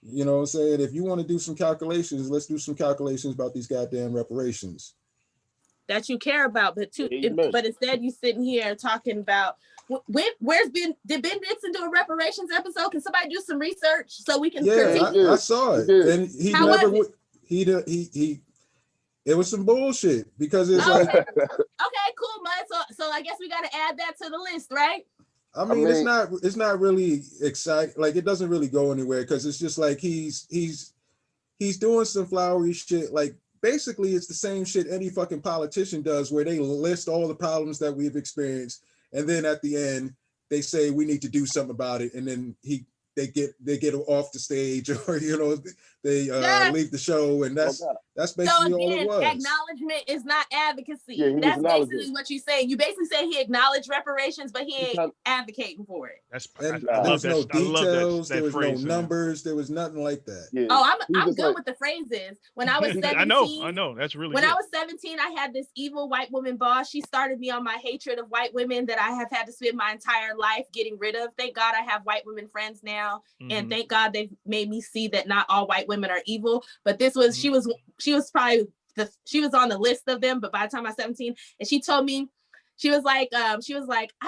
you know, saying if you want to do some calculations, let's do some calculations about these goddamn reparations that you care about, but instead you sitting here talking about did Ben Dixon do a reparations episode? Can somebody do some research so we can critique? I saw it, and it was some bullshit because it's like okay, cool, Mud. So I guess we got to add that to the list, right? I mean, it's not really exciting. Like, it doesn't really go anywhere because it's just like he's doing some flowery shit. Like, basically, it's the same shit any fucking politician does, where they list all the problems that we've experienced, and then at the end they say we need to do something about it, and then they get off the stage, or you know, they leave the show, and that's basically all it was. Acknowledgement is not advocacy. That's basically what you're saying. You basically say he acknowledged reparations, but he ain't advocating for it. There was no details, there was no numbers, there was nothing like that. Yeah. Oh, I'm good with the phrases. When I was 17, I know. That's really when good. I was 17, I had this evil white woman boss. She started me on my hatred of white women that I have had to spend my entire life getting rid of. Thank God I have white women friends now. And thank God they've made me see that not all white women are evil. But this was, she was on the list of them. But by the time I was 17, and she told me, she was like, I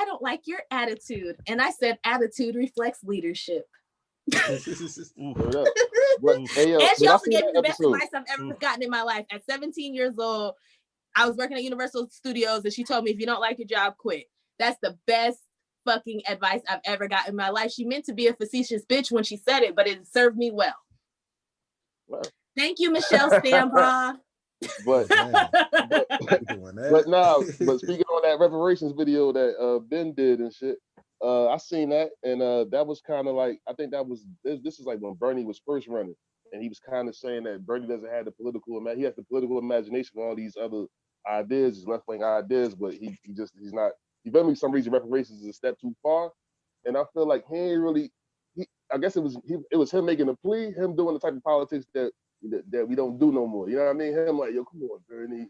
don't like your attitude. And I said, attitude reflects leadership. And she also gave me the best advice I've ever gotten in my life. At 17 years old, I was working at Universal Studios, and she told me, if you don't like your job, quit. That's the best fucking advice I've ever got in my life. She meant to be a facetious bitch when she said it, but it served me well. Thank you, Michelle Stambaugh. But speaking on that reparations video that Ben did and shit, I seen that, and that was kind of like, I think that was this is like when Bernie was first running, and he was kind of saying that Bernie doesn't have the political he has the political imagination for all these other ideas, his left wing ideas, but he's not. He felt me some reason reparations is a step too far, and I feel like he ain't really. I guess it was him making a plea, him doing the type of politics that we don't do no more. You know what I mean? Him like, yo, come on, Bernie,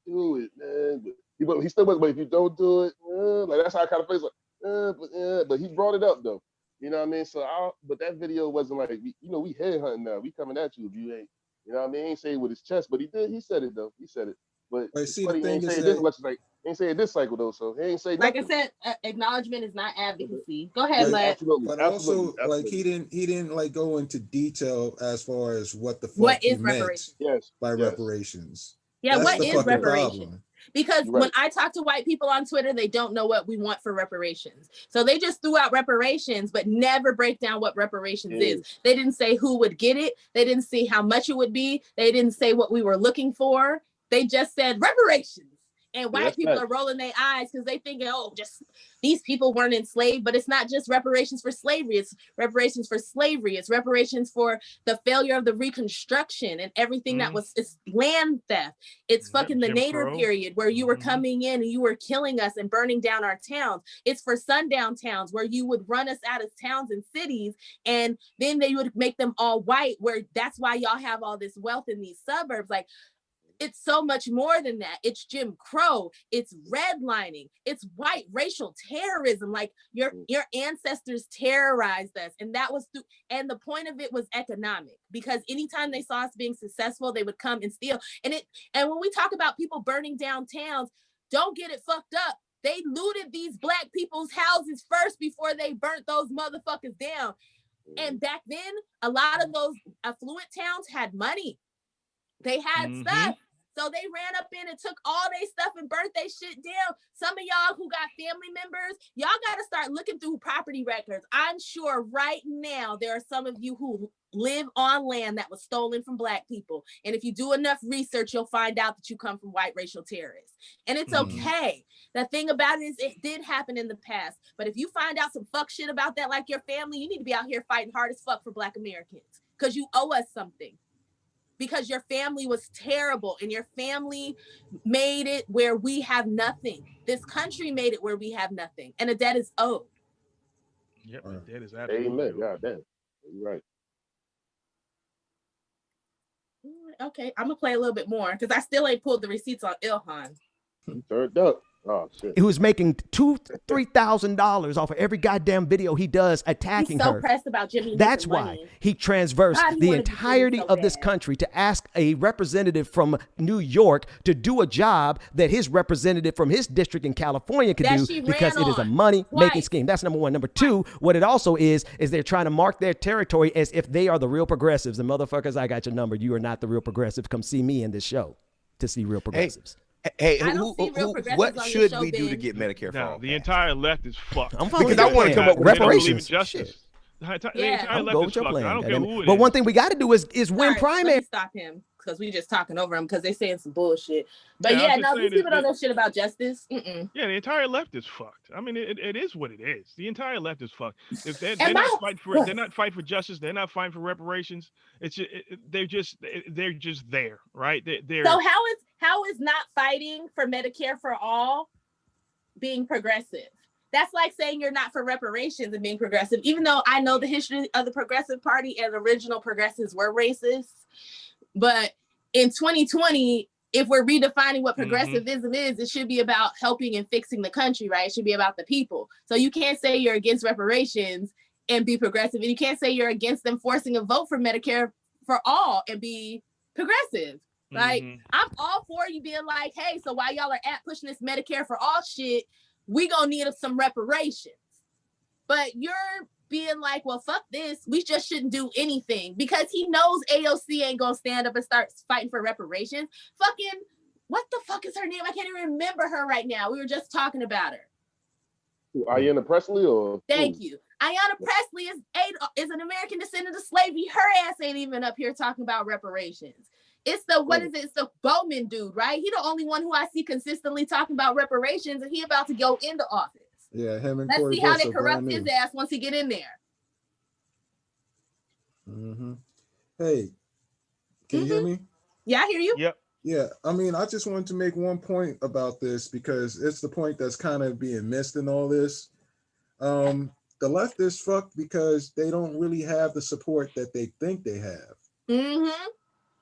do it, man. But he still was, but if you don't do it, like that's how I kind of feel like, but he brought it up though. You know what I mean? So, but that video wasn't like, we headhunting now. We coming at you if you ain't. You know what I mean? He ain't say it with his chest, but he did. He said it though. He said it. But see, the thing ain't say this much. Like, ain't say it this cycle though. So he ain't say like nothing. I said, acknowledgement is not advocacy. Go ahead, Led. Absolutely. But Absolutely. also, like he didn't like go into detail as far as what the fuck what he is meant reparations? by reparations. Yeah, That's what the is fucking reparations? problem. Because Right. when I talk to white people on Twitter, they don't know what we want for reparations. So they just threw out reparations, but never break down what reparations is. They didn't say who would get it. They didn't see how much it would be. They didn't say what we were looking for. They just said reparations. And white people are rolling their eyes because they thinking, oh, just these people weren't enslaved. But it's not just reparations for slavery. It's reparations for slavery. It's reparations for the failure of the Reconstruction and everything that was, it's land theft. It's fucking the Nader period where you were coming in and you were killing us and burning down our towns. It's for sundown towns where you would run us out of towns and cities. And then they would make them all white, where that's why y'all have all this wealth in these suburbs. Like, it's so much more than that. It's Jim Crow. It's redlining. It's white racial terrorism. Like your ancestors terrorized us. And that was and the point of it was economic, because anytime they saw us being successful, they would come and steal. And when we talk about people burning down towns, don't get it fucked up. They looted these Black people's houses first before they burnt those motherfuckers down. And back then, a lot of those affluent towns had money. They had stuff. So they ran up in and took all their stuff and burnt their shit down. Some of y'all who got family members, y'all got to start looking through property records. I'm sure right now there are some of you who live on land that was stolen from Black people. And if you do enough research, you'll find out that you come from white racial terrorists. And it's okay. The thing about it is it did happen in the past. But if you find out some fuck shit about that, like your family, you need to be out here fighting hard as fuck for Black Americans, because you owe us something. Because your family was terrible and your family made it where we have nothing. This country made it where we have nothing, and a debt is owed. Yep, the debt is absolutely amen. owed. God damn. You're right. Okay, I'm gonna play a little bit more because I still ain't pulled the receipts on Ilhan. You turned up. Oh shit. He was making $2,000-$3,000 off of every goddamn video he does attacking He's so her. pressed about Jimmy. That's why money. he transversed the entirety of this country to ask a representative from New York to do a job that his representative from his district in California could do, because it is a money-making scheme. That's number one. Number two, what it also is they're trying to mark their territory as if they are the real progressives. And motherfuckers, I got your number. You are not the real progressive. Come see me in this show to see real progressives. Hey, what should we do to get Medicare for all? The entire left is fucked. Because I want to come up with reparations. Justice. The entire left go is with your fucked. plan. I don't care who it but is. one thing we got to do is win primary. Let me stop him because we just talking over him because they saying some bullshit. But Yeah, no, these people don't know shit about justice. Yeah, the entire left is fucked. I mean, it is what it is. The entire left is fucked. If they're not fighting for they're not fighting for justice. They're not fighting for reparations. It's just, they're just there, right? They're So how is not fighting for Medicare for all being progressive? That's like saying you're not for reparations and being progressive, even though I know the history of the Progressive Party and original progressives were racist. But in 2020, if we're redefining what progressivism is, it should be about helping and fixing the country, right? It should be about the people. So you can't say you're against reparations and be progressive. And you can't say you're against them forcing a vote for Medicare for all and be progressive. Like, I'm all for you being like, hey, so while y'all are pushing this Medicare for all shit, we gonna need some reparations. But you're being like, well, fuck this. We just shouldn't do anything, because he knows AOC ain't gonna stand up and start fighting for reparations. Fucking, what the fuck is her name? I can't even remember her right now. We were just talking about her. Ayanna Presley or Thank you. Ayanna Presley is an American descendant of slavery. Her ass ain't even up here talking about reparations. It's the It's the Bowman dude, right? He the only one who I see consistently talking about reparations, and he about to go into office. Yeah, him and Let's Cory see how Bush they are corrupt brand his new. ass once he get in there. Hey, can you hear me? Yeah, I hear you. Yep. Yeah, I mean, I just wanted to make one point about this because it's the point that's kind of being missed in all this. The left is fucked because they don't really have the support that they think they have.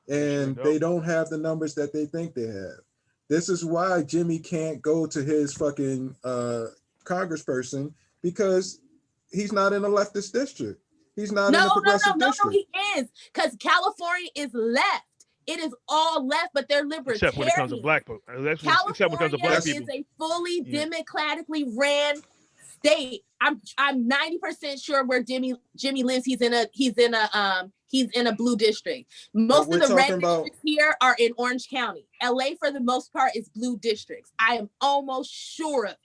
And they don't have the numbers that they think they have. This is why Jimmy can't go to his fucking congressperson, because he's not in a leftist district. He's not in a progressive district. No, he is. Because California is left. It is all left, but they're libertarian. Except when it comes to black people. California is a fully democratically ran state. I'm 90% sure where Jimmy lives. He's in a blue district. Most of the red districts here are in Orange County. LA, for the most part, is blue districts. I am almost sure of it.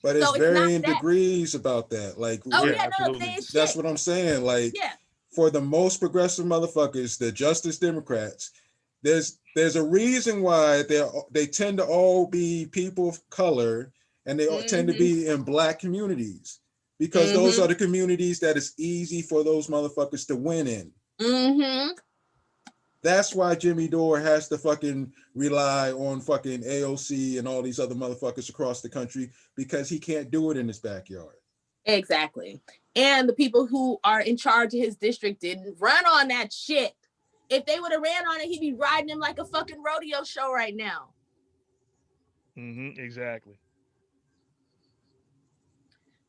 But it's varying degrees about that. Like, that's what I'm saying. Like, for the most progressive motherfuckers, the Justice Democrats, there's a reason why they tend to all be people of color, and they all tend to be in black communities, because those are the communities that it's easy for those motherfuckers to win in. That's why Jimmy Dore has to fucking rely on fucking AOC and all these other motherfuckers across the country, because he can't do it in his backyard. Exactly. And the people who are in charge of his district didn't run on that shit. If they would have ran on it, he'd be riding him like a fucking rodeo show right now. Exactly.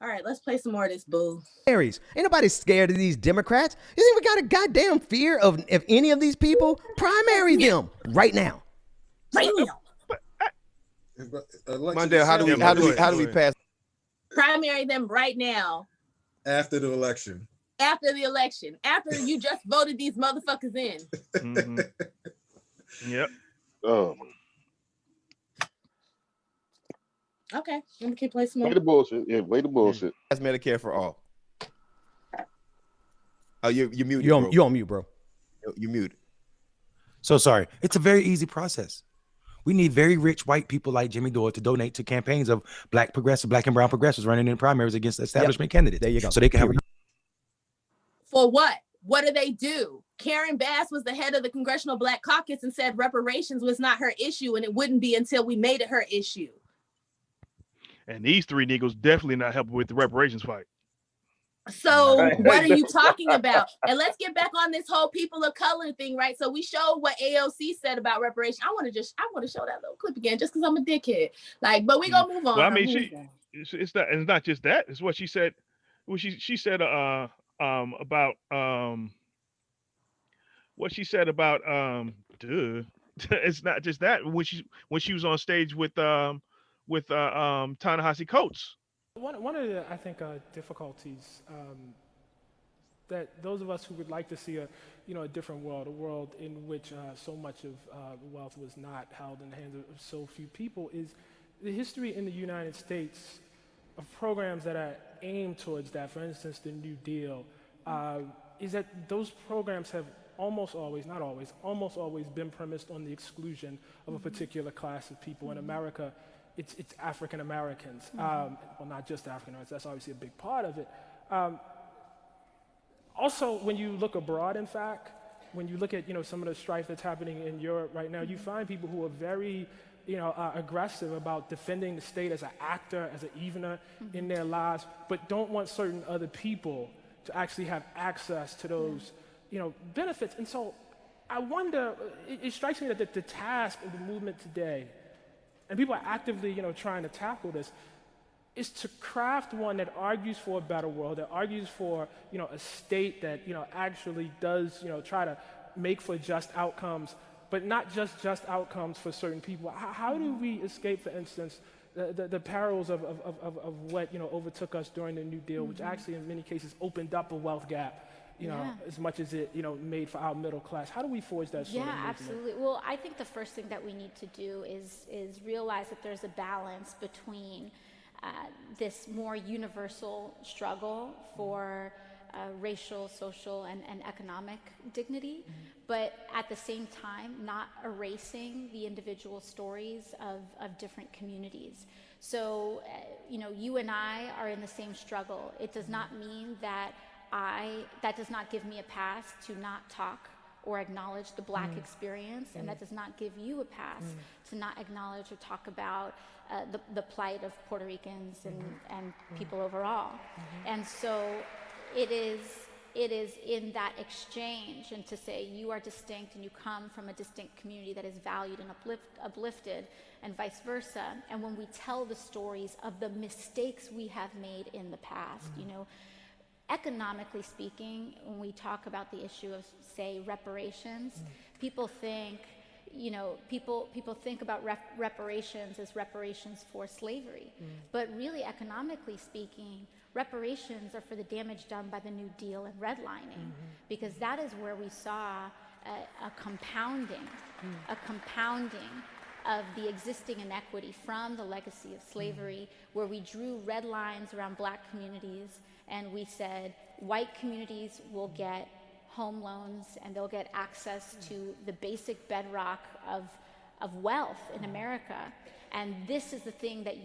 All right, let's play some more of this bull. Ain't nobody scared of these Democrats. You think we got a goddamn fear of any of these people? Primary them right now. Right now. Mondale, how do we pass? Primary them right now. After the election. After the election. After you just voted these motherfuckers in. Yep. Okay, let me keep playing some more. Way the bullshit. Yeah, way the bullshit. That's Medicare for all. Oh, you're muted. You on mute, bro. You muted. So sorry. It's a very easy process. We need very rich white people like Jimmy Dore to donate to campaigns of black and brown progressives running in primaries against establishment candidates. There you go. So they can have. For what? What do they do? Karen Bass was the head of the Congressional Black Caucus and said reparations was not her issue, and it wouldn't be until we made it her issue. And these three niggas definitely not helping with the reparations fight. So what are you talking about? And let's get back on this whole people of color thing, right? So we showed what AOC said about reparations. I want to show that little clip again, just because I'm a dickhead. Like, but we gonna move on. Well, I mean, it's not just that. It's what she said. Well, she said about what she said about it's not just that. When she was on stage with Ta-Nehisi Coates. One of the, I think, difficulties that those of us who would like to see a different world, a world in which so much of wealth was not held in the hands of so few people, is the history in the United States of programs that are aimed towards that. For instance, the New Deal, is that those programs have almost always, not always, almost always been premised on the exclusion of a particular class of people. In America, it's African Americans. Well, not just African Americans, that's obviously a big part of it. Also, when you look abroad, in fact, when you look at some of the strife that's happening in Europe right now, you find people who are very aggressive about defending the state as an actor, as an evener in their lives, but don't want certain other people to actually have access to those benefits. And so I wonder, it strikes me that the task of the movement today, and people are actively trying to tackle this, is to craft one that argues for a better world, that argues for a state that actually does try to make for just outcomes, but not just outcomes for certain people. How do we escape, for instance, the perils of what overtook us during the New Deal, which actually in many cases opened up a wealth gap, as much as it made for our middle class? How do we forge that sort of movement? Absolutely. Well, I think the first thing that we need to do is realize that there's a balance between this more universal struggle for racial, social, and economic dignity, but at the same time, not erasing the individual stories of different communities. So, you and I are in the same struggle. It does not mean that that does not give me a pass to not talk or acknowledge the Black experience, and that does not give you a pass to not acknowledge or talk about the plight of Puerto Ricans and people overall. And so it is in that exchange, and to say you are distinct and you come from a distinct community that is valued and uplifted, and vice versa. And when we tell the stories of the mistakes we have made in the past, economically speaking, when we talk about the issue of, say, reparations, people think, people think about reparations as reparations for slavery. But really, economically speaking, reparations are for the damage done by the New Deal and redlining, because that is where we saw a compounding of the existing inequity from the legacy of slavery, where we drew red lines around Black communities, and we said white communities will get home loans and they'll get access to the basic bedrock of wealth in America. And this is the thing that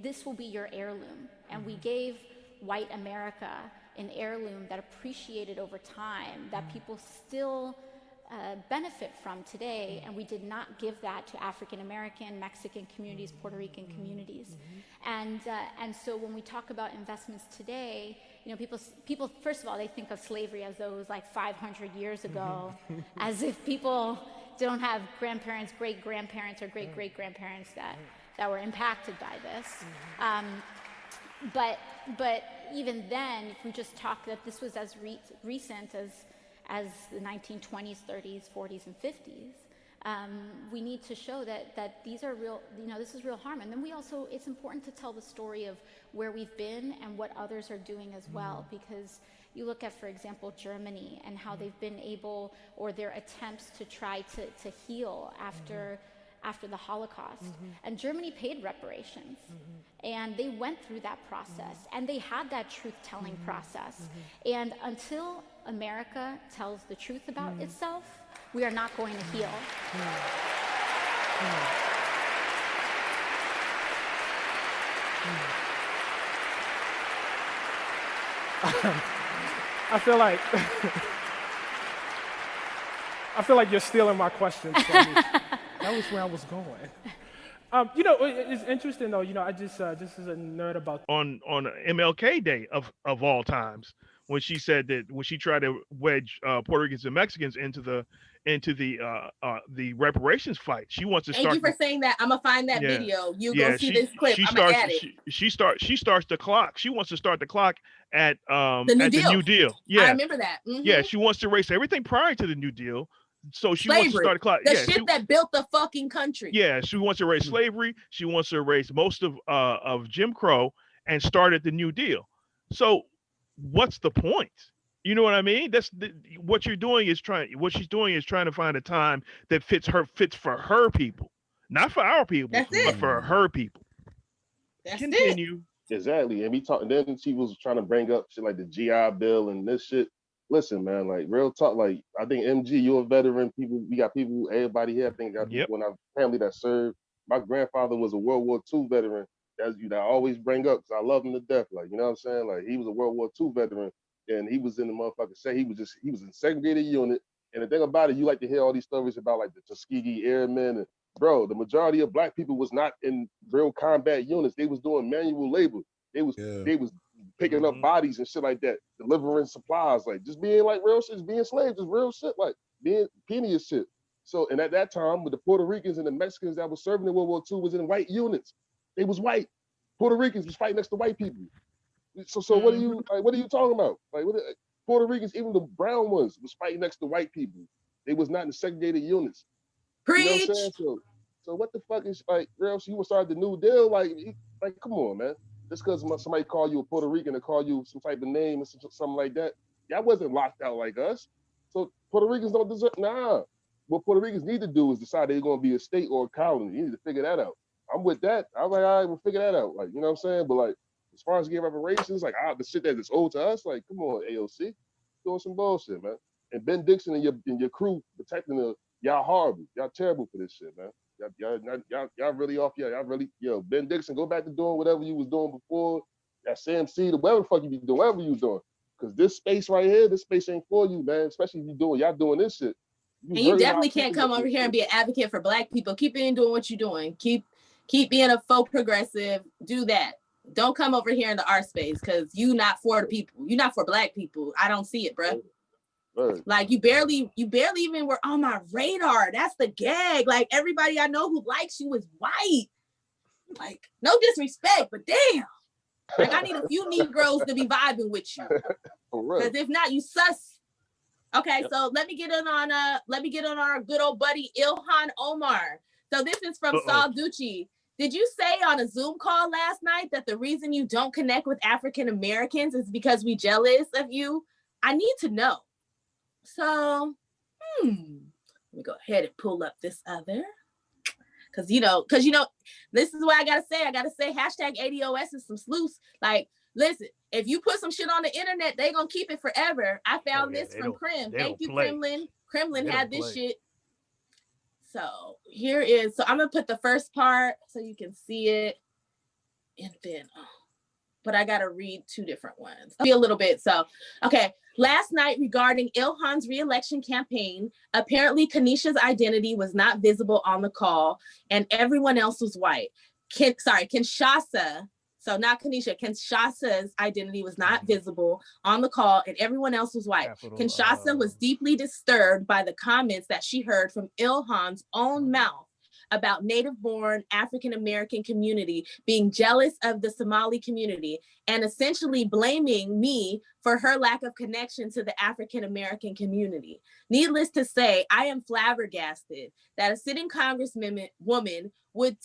this will be your heirloom. And we gave white America an heirloom that appreciated over time, that people still benefit from today, and we did not give that to African American, Mexican communities, Puerto Rican communities. And so when we talk about investments today, people first of all, they think of slavery as though it was like 500 years ago, as if people don't have grandparents, great-grandparents, or great-great-grandparents that were impacted by this. But even then, if we just talk that this was as recent as the 1920s, 30s, 40s, and 50s, we need to show that these are real, this is real harm. And then it's important to tell the story of where we've been and what others are doing as well, because you look at, for example, Germany and how they've been able, or their attempts to try to heal after the Holocaust. And Germany paid reparations, and they went through that process, and they had that truth-telling process. And until America tells the truth about itself, we are not going to heal. I feel like you're stealing my questions from me. That was where I was going. It's interesting though. I just as a nerd about on MLK Day of all times, when she said that when she tried to wedge Puerto Ricans and Mexicans into the reparations fight, she wants to start. Thank you for saying that. I'm gonna find that video. Go see this clip. I'm gonna add it. She starts the clock. She wants to start the clock at the New Deal. Yeah, I remember that. Yeah, she wants to erase everything prior to the New Deal. So she slavery. Wants to start the clock. The shit that built the fucking country. Yeah, she wants to erase slavery. She wants to erase most of Jim Crow and start at the New Deal. So what's the point? You know what I mean? What she's doing is trying to find a time that fits for her people, not for our people, but for her people. Continue. Exactly. And then she was trying to bring up shit like the GI Bill and this shit. Listen, man, like real talk, like I think MG, you're a veteran. We got people, everybody here, I think got people in our family that served. My grandfather was a World War II veteran. That's that I always bring up because I love him to death. Like, you know what I'm saying? Like he was a World War II veteran, and he was in the motherfucker say he was in segregated unit. And the thing about it, you like to hear all these stories about like the Tuskegee Airmen, and bro, the majority of Black people was not in real combat units. They was doing manual labor. They was picking up bodies and shit like that, delivering supplies, like just being like real shit, just being slaves, just real shit, like being penny as shit. So, and at that time, with the Puerto Ricans and the Mexicans that was serving in World War II was in white units. They was white. Puerto Ricans was fighting next to white people. So what are you talking about? Like Puerto Ricans, even the brown ones, was fighting next to white people. They was not in segregated units. Preach. You know what I'm saying? So what the fuck is like real? So you would start the New Deal, like come on, man. Just because somebody call you a Puerto Rican or call you some type of name or something like that, y'all wasn't locked out like us. So Puerto Ricans don't deserve, nah. What Puerto Ricans need to do is decide they're going to be a state or a colony. You need to figure that out. I'm I'm with that. I was like, all right, we'll figure that out. Like, you know what I'm saying? But like, as far as getting reparations, like the shit that is owed to us, like, come on, AOC, doing some bullshit, man. And Ben Dixon and your crew protecting y'all horrible, y'all terrible for this shit, man. Y'all really off, y'all really, Ben Dixon, go back to doing whatever you was doing before. That CMC, whatever the fuck you be doing, whatever you was doing. Because this space right here, this space ain't for you, man. Especially if y'all doing this shit. And you definitely can't come over here and be an advocate for Black people. Keep in doing what you're doing. Keep being a faux progressive. Do that. Don't come over here into our space because you not for the people. You're not for Black people. I don't see it, bro. Right. Like you barely even were on my radar. That's the gag. Like everybody I know who likes you is white. Like no disrespect, but damn. Like I need a few Negroes to be vibing with you. Because if not, you sus. Okay, so let me get on our good old buddy Ilhan Omar. So this is from Saul Ducci. Did you say on a Zoom call last night that the reason you don't connect with African Americans is because we jealous of you? I need to know. So, let me go ahead and pull up this other. Cause this is what I gotta say hashtag ADOS is some sleuths. Like, listen, if you put some shit on the internet, they gonna keep it forever. I found this from Krim. Thank you, Kremlin. Kremlin had this shit. So so I'm gonna put the first part so you can see it. And then, but I gotta read two different ones. I'll be a little bit. So, okay. Last night regarding Ilhan's re-election campaign, apparently Kanisha's identity was not visible on the call and everyone else was white. Kinshasa, so not Kanisha, Kinshasa's identity was not visible on the call and everyone else was white. Kinshasa was deeply disturbed by the comments that she heard from Ilhan's own mouth about native-born African-American community being jealous of the Somali community and essentially blaming me for her lack of connection to the African-American community. Needless to say, I am flabbergasted that a sitting congresswoman would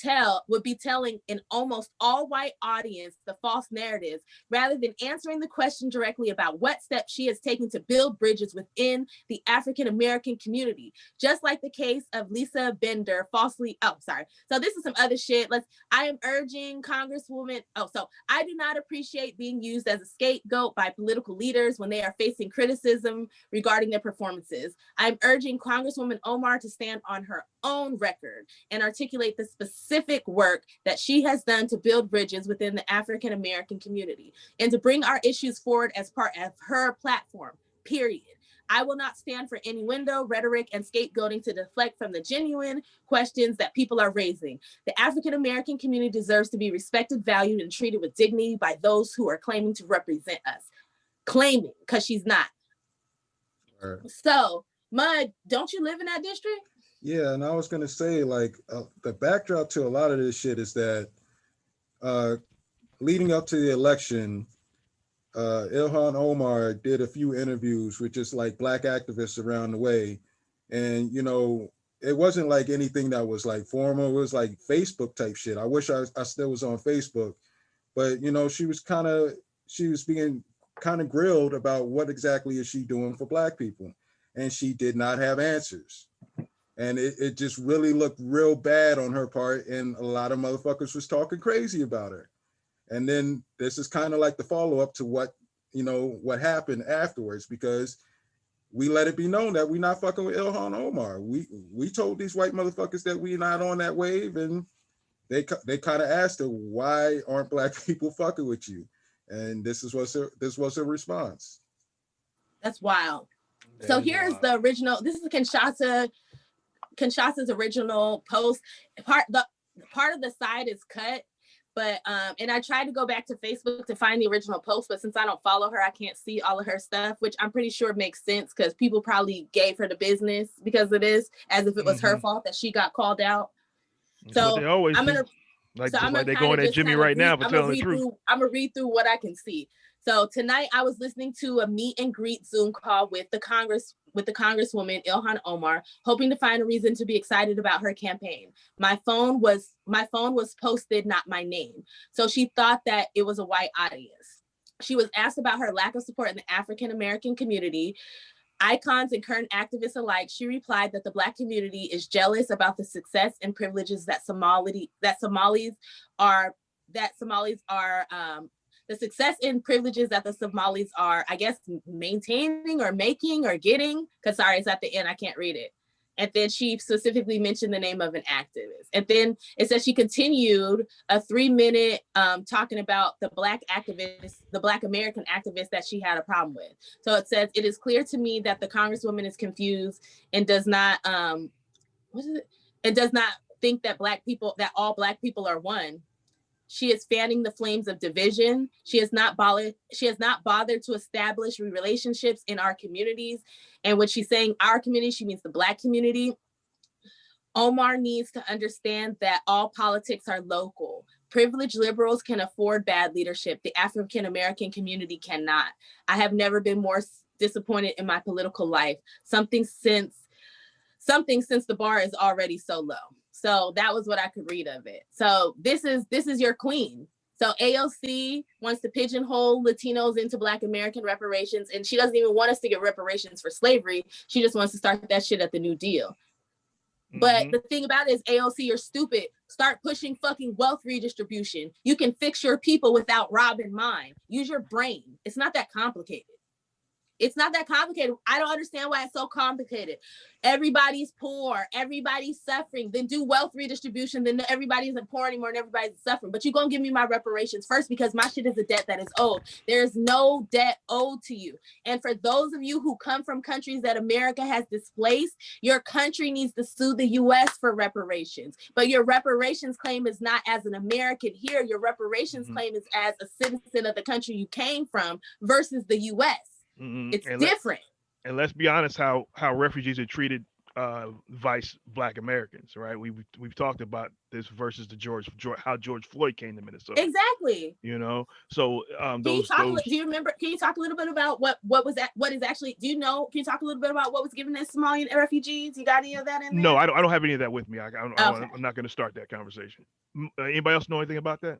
be telling an almost all-white audience the false narratives rather than answering the question directly about what steps she has taken to build bridges within the African-American community. Just like the case of Lisa Bender So this is some other shit. I am urging Congresswoman, I do not appreciate being used as a scapegoat by political leaders when they are facing criticism regarding their performances. I'm urging Congresswoman Omar to stand on her own record and articulate the specific work that she has done to build bridges within the African American community and to bring our issues forward as part of her platform, period. I will not stand for innuendo, rhetoric, and scapegoating to deflect from the genuine questions that people are raising. The African American community deserves to be respected, valued, and treated with dignity by those who are claiming to represent us. Claiming, because she's not. Right. So, Mud, don't you live in that district? Yeah, and I was gonna say, the backdrop to a lot of this shit is that leading up to the election, Ilhan Omar did a few interviews with just like Black activists around the way, and it wasn't like anything that was like formal. It was like Facebook type shit. I wish I still was on Facebook, but she was being kind of grilled about what exactly is she doing for Black people, and she did not have answers. And it just really looked real bad on her part, and a lot of motherfuckers was talking crazy about her. And then this is kind of like the follow-up to what happened afterwards, because we let it be known that we're not fucking with Ilhan Omar. We told these white motherfuckers that we're not on that wave, and they kind of asked her, why aren't Black people fucking with you? And this was her response. That's wild. So here's the original. This is Kinshasa's original post. Part of the side is cut, but and I tried to go back to Facebook to find the original post, but since I don't follow her, I can't see all of her stuff, which I'm pretty sure makes sense because people probably gave her the business because it is as if it was her fault that she got called out. So I'm gonna. They're going at Jimmy right now for telling the truth. I'm gonna read through what I can see. So tonight I was listening to a meet and greet Zoom call with the Congresswoman Ilhan Omar, hoping to find a reason to be excited about her campaign. My phone was posted, not my name. So she thought that it was a white audience. She was asked about her lack of support in the African American community. icons and current activists alike, she replied that the Black community is jealous about the success and privileges that Somalis are, the success and privileges that the Somalis are, I guess, maintaining or making or getting, because sorry, it's at the end, I can't read it. And then she specifically mentioned the name of an activist. And then it says she continued a 3-minute talking about the Black activist, the Black American activist that she had a problem with. So it says, it is clear to me that the Congresswoman is confused and does not, think that all Black people are one. She is fanning the flames of division. She has not bothered to establish relationships in our communities. And when she's saying our community, she means the Black community. Omar needs to understand that all politics are local. Privileged liberals can afford bad leadership. The African American community cannot. I have never been more disappointed in my political life. Something since the bar is already so low. So that was what I could read of it. So this is your queen. So AOC wants to pigeonhole Latinos into Black American reparations, and she doesn't even want us to get reparations for slavery. She just wants to start that shit at the New Deal. Mm-hmm. But the thing about it is, AOC, you're stupid. Start pushing fucking wealth redistribution. You can fix your people without robbing mine. Use your brain. It's not that complicated. It's not that complicated. I don't understand why it's so complicated. Everybody's poor. Everybody's suffering. Then do wealth redistribution. Then everybody isn't poor anymore and everybody's suffering. But you're going to give me my reparations first because my shit is a debt that is owed. There's no debt owed to you. And for those of you who come from countries that America has displaced, your country needs to sue the U.S. for reparations. But your reparations claim is not as an American here. Your reparations claim is as a citizen of the country you came from versus the U.S. It's different. And let's be honest, how refugees are treated vice Black Americans, right? We've talked about this versus how George Floyd came to Minnesota. Exactly. You know, so do you remember? Can you talk a little bit about what is actually? Do you know? Can you talk a little bit about what was given to Somalian refugees? You got any of that in there? No, I don't have any of that with me. I'm not going to start that conversation. Anybody else know anything about that?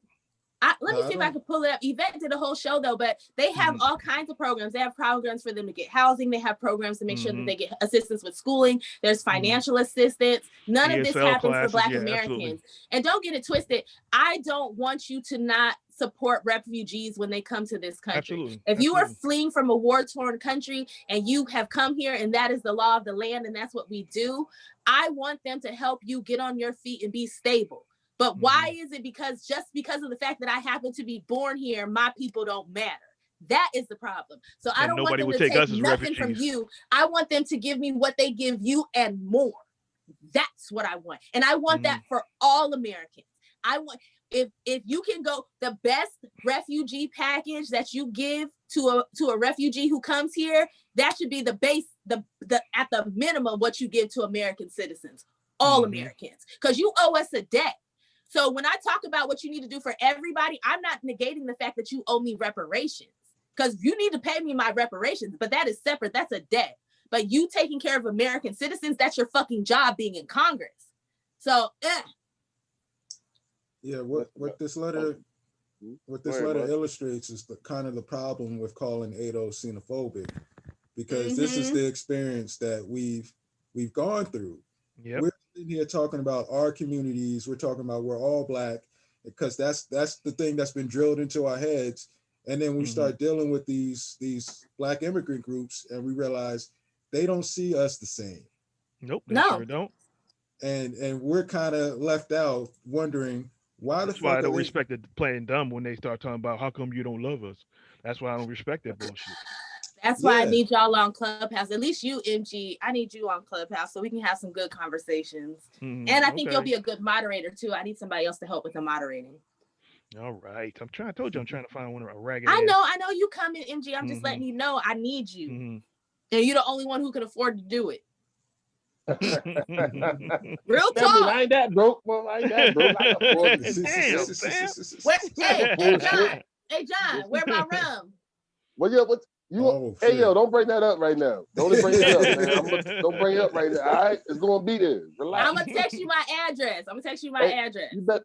Let me see if I can pull it up. Yvette did a whole show though, but they have all kinds of programs. They have programs for them to get housing. They have programs to make sure that they get assistance with schooling. There's financial assistance. None of this happens for Black Americans. Absolutely. And don't get it twisted. I don't want you to not support refugees when they come to this country. Absolutely. If you are fleeing from a war-torn country and you have come here and that is the law of the land and that's what we do, I want them to help you get on your feet and be stable. But why is it just because of the fact that I happen to be born here, my people don't matter? That is the problem. So I don't want them to take nothing from you. I want them to give me what they give you and more. That's what I want. And I want that for all Americans. I want, if you can go, the best refugee package that you give to a refugee who comes here, that should be the base, at the minimum what you give to American citizens, all Americans, because you owe us a debt. So when I talk about what you need to do for everybody, I'm not negating the fact that you owe me reparations, because you need to pay me my reparations, but that is separate. That's a debt. But you taking care of American citizens, that's your fucking job being in Congress. So, yeah, what this letter illustrates is the kind of the problem with calling ADO xenophobic, because this is the experience that we've gone through. Yep. We're sitting here talking about our communities. We're talking about we're all Black, because that's the thing that's been drilled into our heads. And then we start dealing with these Black immigrant groups, and we realize they don't see us the same. Nope, they sure don't. And we're kind of left out wondering why. That's why I don't respect it playing dumb when they start talking about how come you don't love us. That's why I don't respect that bullshit. That's why I need y'all on Clubhouse. At least you, MG. I need you on Clubhouse so we can have some good conversations. And I think you'll be a good moderator too. I need somebody else to help with the moderating. All right. I told you I'm trying to find one of a ragged. I know you come in, MG. I'm just letting you know I need you. And you're the only one who can afford to do it. Real talk. I ain't that broke. Well, I ain't that broke. I can afford it. Hey John, where my rum? Well, yeah, don't bring that up right now. Don't bring it up, man. Don't bring it up right now. All right, it's gonna be there. Relax. I'm gonna text you my address. You bet,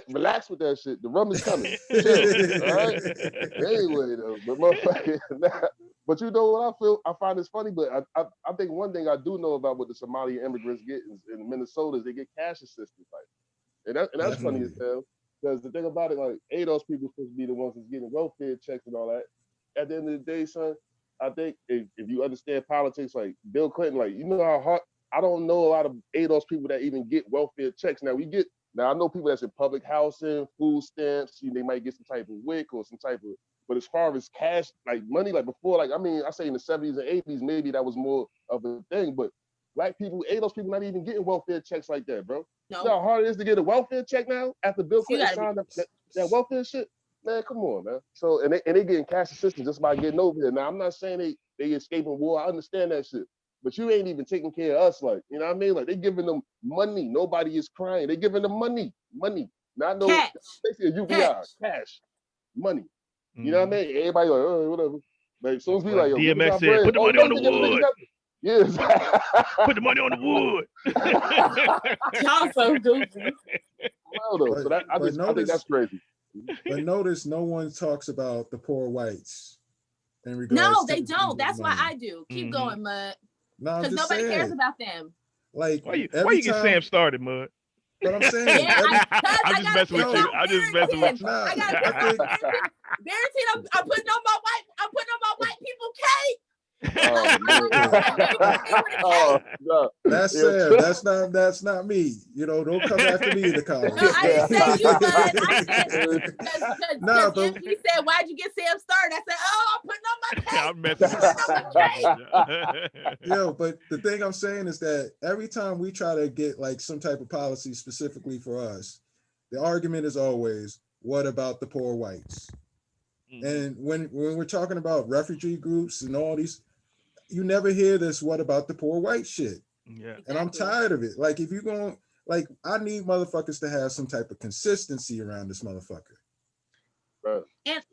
relax with that shit. The rum is coming. Chill, all right. Anyway, though, but motherfucker, But you know what I find this funny, but I think one thing I do know about what the Somali immigrants get in Minnesota is they get cash assistance, like, and that's funny as hell. Because the thing about it, like, those people supposed to be the ones that's getting welfare checks and all that. At the end of the day, son, I think if you understand politics, like Bill Clinton, like, you know how hard, I don't know a lot of those people that even get welfare checks. Now I know people that's in public housing, food stamps, they might get some type of WIC or some type of, but as far as cash, like money, like before, like, I mean, I say in the 70s and 80s, maybe that was more of a thing, but black people, those people not even getting welfare checks like that, bro. No. You know how hard it is to get a welfare check now after Bill Clinton signed up that welfare shit? Man, come on, man. So, and they getting cash assistance just by getting over here. Now, I'm not saying they escaping war. I understand that shit. But you ain't even taking care of us, like, you know what I mean? Like, they giving them money. Nobody is crying. They giving them money. Not no cash. Basically a UBI, cash, money. You know what I mean? Everybody like, oh, whatever. But as soon as we like, DMX said, put the money on the wood. Yes. Put the money on the wood. Y'all so goofy. Well, though, so I think that's crazy. But notice no one talks about the poor whites. No, they don't. That's why I do. Keep going, Mud. Because nobody cares about them. Like, why you get Sam started, Mud? But I'm saying, I'm just messing with you. I'm just messing with you. I got guaranteed. I'm putting on my white people cake. No. That's Sam. That's not me. Don't come after me in the comments. No, I didn't say you, Bud. I said, he said, "Why'd you get Sam started?" I said, "Oh, I'm putting on my cake." I'm messing with you. Yo, but the thing I'm saying is that every time we try to get like some type of policy specifically for us, the argument is always, "What about the poor whites?" And when we're talking about refugee groups and all these, you never hear this "what about the poor white" shit. Yeah. And I'm tired of it. Like, if you're going, like, I need motherfuckers to have some type of consistency around this motherfucker. Right.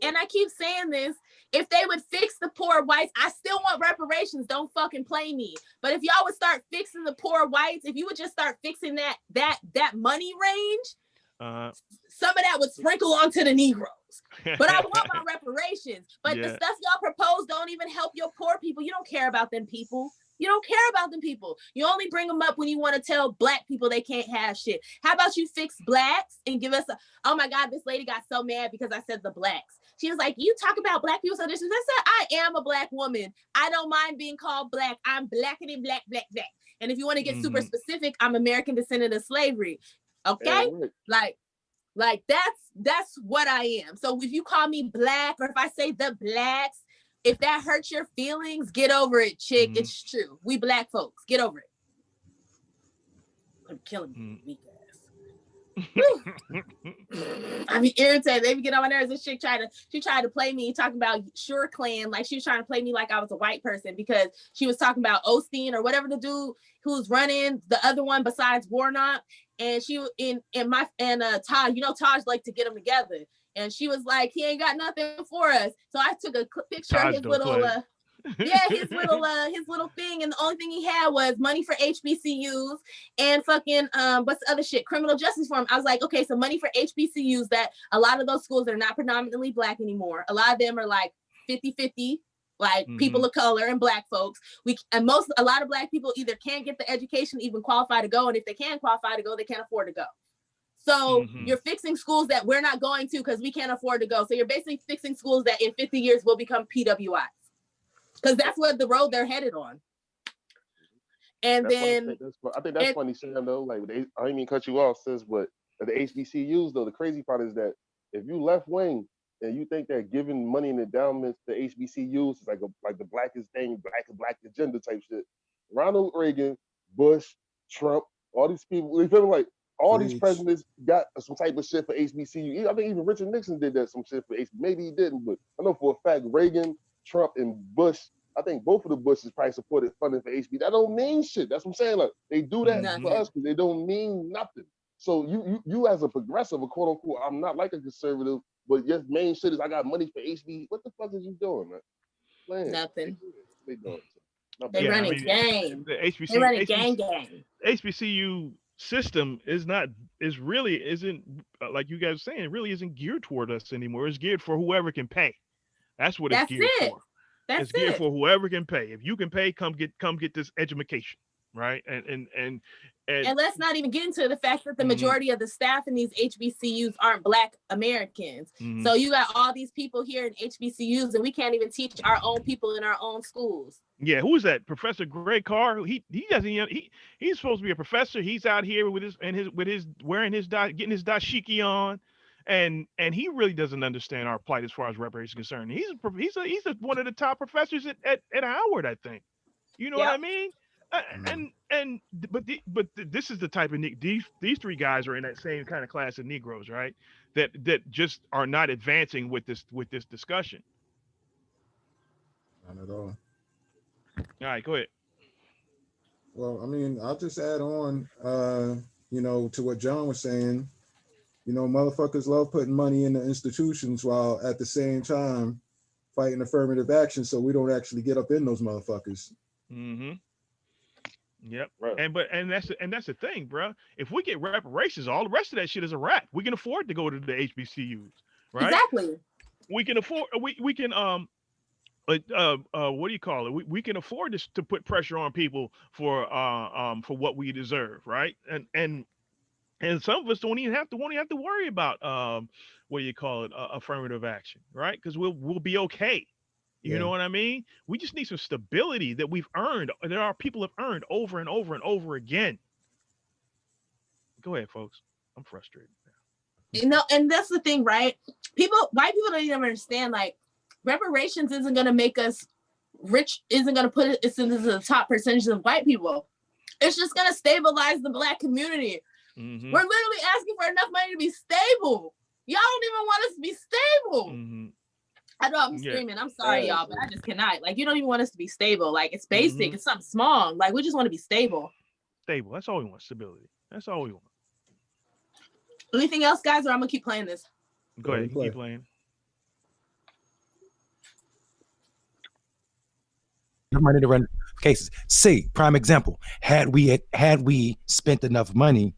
And I keep saying this, if they would fix the poor whites, I still want reparations. Don't fucking play me. But if y'all would start fixing the poor whites, if you would just start fixing that money range, some of that would sprinkle onto the Negroes. But I want my reparations. But the stuff y'all propose don't even help your poor people. You don't care about them people. You don't care about them people. You only bring them up when you want to tell black people they can't have shit. How about you fix blacks and give us oh my God, this lady got so mad because I said the blacks. She was like, you talk about black people so this. I said, I am a black woman. I don't mind being called black. I'm blackity black. And if you want to get super specific, I'm American Descendant of Slavery. Okay? Like that's what I am. So if you call me black, or if I say the blacks, if that hurts your feelings, get over it, chick. It's true. We black folks, get over it. I'm killing me, weak ass. I mean, irritated. They get on my nerves. This chick she tried to play me talking about Sure Clan, like she was trying to play me like I was a white person because she was talking about Osteen or whatever the dude who's running, the other one besides Warnock. And she Taj, Taj like to get them together. And she was like, he ain't got nothing for us. So I took a picture of his little, his little thing. And the only thing he had was money for HBCUs and fucking, what's the other shit? Criminal justice reform. I was like, okay, so money for HBCUs, that a lot of those schools are not predominantly black anymore. A lot of them are like 50-50. Like people of color and black folks. A lot of black people either can't get the education to even qualify to go. And if they can qualify to go, they can't afford to go. So you're fixing schools that we're not going to because we can't afford to go. So you're basically fixing schools that in 50 years will become PWIs. Because that's what the road they're headed on. And I think that's funny, Sam, though. Like, I didn't mean cut you off, sis, but the HBCUs, though, the crazy part is that if you left wing and you think that giving money and endowments to HBCUs is like the blackest thing, black agenda type shit. Ronald Reagan, Bush, Trump, all these people, you feel like all these presidents got some type of shit for HBCU. I think even Richard Nixon did that, some shit for HBCU. Maybe he didn't, but I know for a fact Reagan, Trump, and Bush, I think both of the Bushes probably supported funding for HBCU. That don't mean shit. That's what I'm saying. Like, they do that for us because they don't mean nothing. So you as a progressive, a quote unquote, I'm not like a conservative, but your main shit is I got money for HB. What the fuck is you doing, man? Nothing. They doing. They running game. They running gang. HBCU system really isn't like you guys are saying. It really isn't geared toward us anymore. It's geared for whoever can pay. That's what it's geared for. That's It's geared it. for whoever can pay. If you can pay, come get this education, right? And let's not even get into the fact that the Mhm. majority of the staff in these HBCUs aren't Black Americans. Mhm. So you got all these people here in HBCUs, and we can't even teach our own people in our own schools. Yeah, who is that? Professor Greg Carr. He doesn't he's supposed to be a professor. He's out here with his wearing his getting his dashiki on, and he really doesn't understand our plight as far as reparations is concerned. He's one of the top professors at Howard, I think. You know what I mean? But this is the type of these three guys are in that same kind of class of Negroes, right? That just are not advancing with this discussion. Not at all. All right, go ahead. Well, I mean, I'll just add on, to what John was saying. Motherfuckers love putting money into institutions while at the same time fighting affirmative action, so we don't actually get up in those motherfuckers. Mm-hmm. Yep. Right. And that's the thing, bro. If we get reparations, all the rest of that shit is a wrap. We can afford to go to the HBCUs, right? Exactly. We can afford. We can what do you call it? We can afford to put pressure on people for what we deserve, right? And some of us won't even have to worry about what do you call it, affirmative action, right? Because we'll be okay. You know what I mean? We just need some stability that we've earned, that our people have earned over and over and over again. Go ahead, folks. I'm frustrated now. And that's the thing, right? White people don't even understand, like, reparations isn't going to make us rich, isn't going to put us into the top percentage of white people. It's just going to stabilize the Black community. Mm-hmm. We're literally asking for enough money to be stable. Y'all don't even want us to be stable. Mm-hmm. I know I'm screaming. I'm sorry, y'all, but I just cannot. Like, you don't even want us to be stable. Like, it's basic. Mm-hmm. It's something small. Like, we just want to be stable. Stable. That's all we want. Stability. That's all we want. Anything else, guys, or I'm going to keep playing this? Go ahead. Keep playing. Money to run cases. See, prime example. Had we spent enough money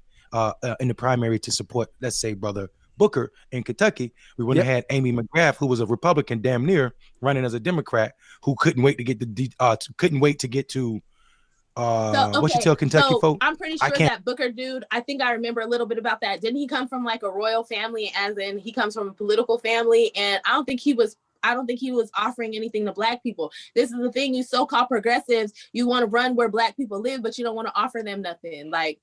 in the primary to support, let's say, Brother Booker in Kentucky, we would have had Amy McGrath, who was a Republican, damn near running as a Democrat, who couldn't wait to get to what you tell Kentucky folks. I'm pretty sure that Booker dude, I think I remember a little bit about that. Didn't he come from like a royal family, as in he comes from a political family? And I don't think he was offering anything to Black people. This is the thing, you so-called progressives, you want to run where Black people live, but you don't want to offer them nothing. Like,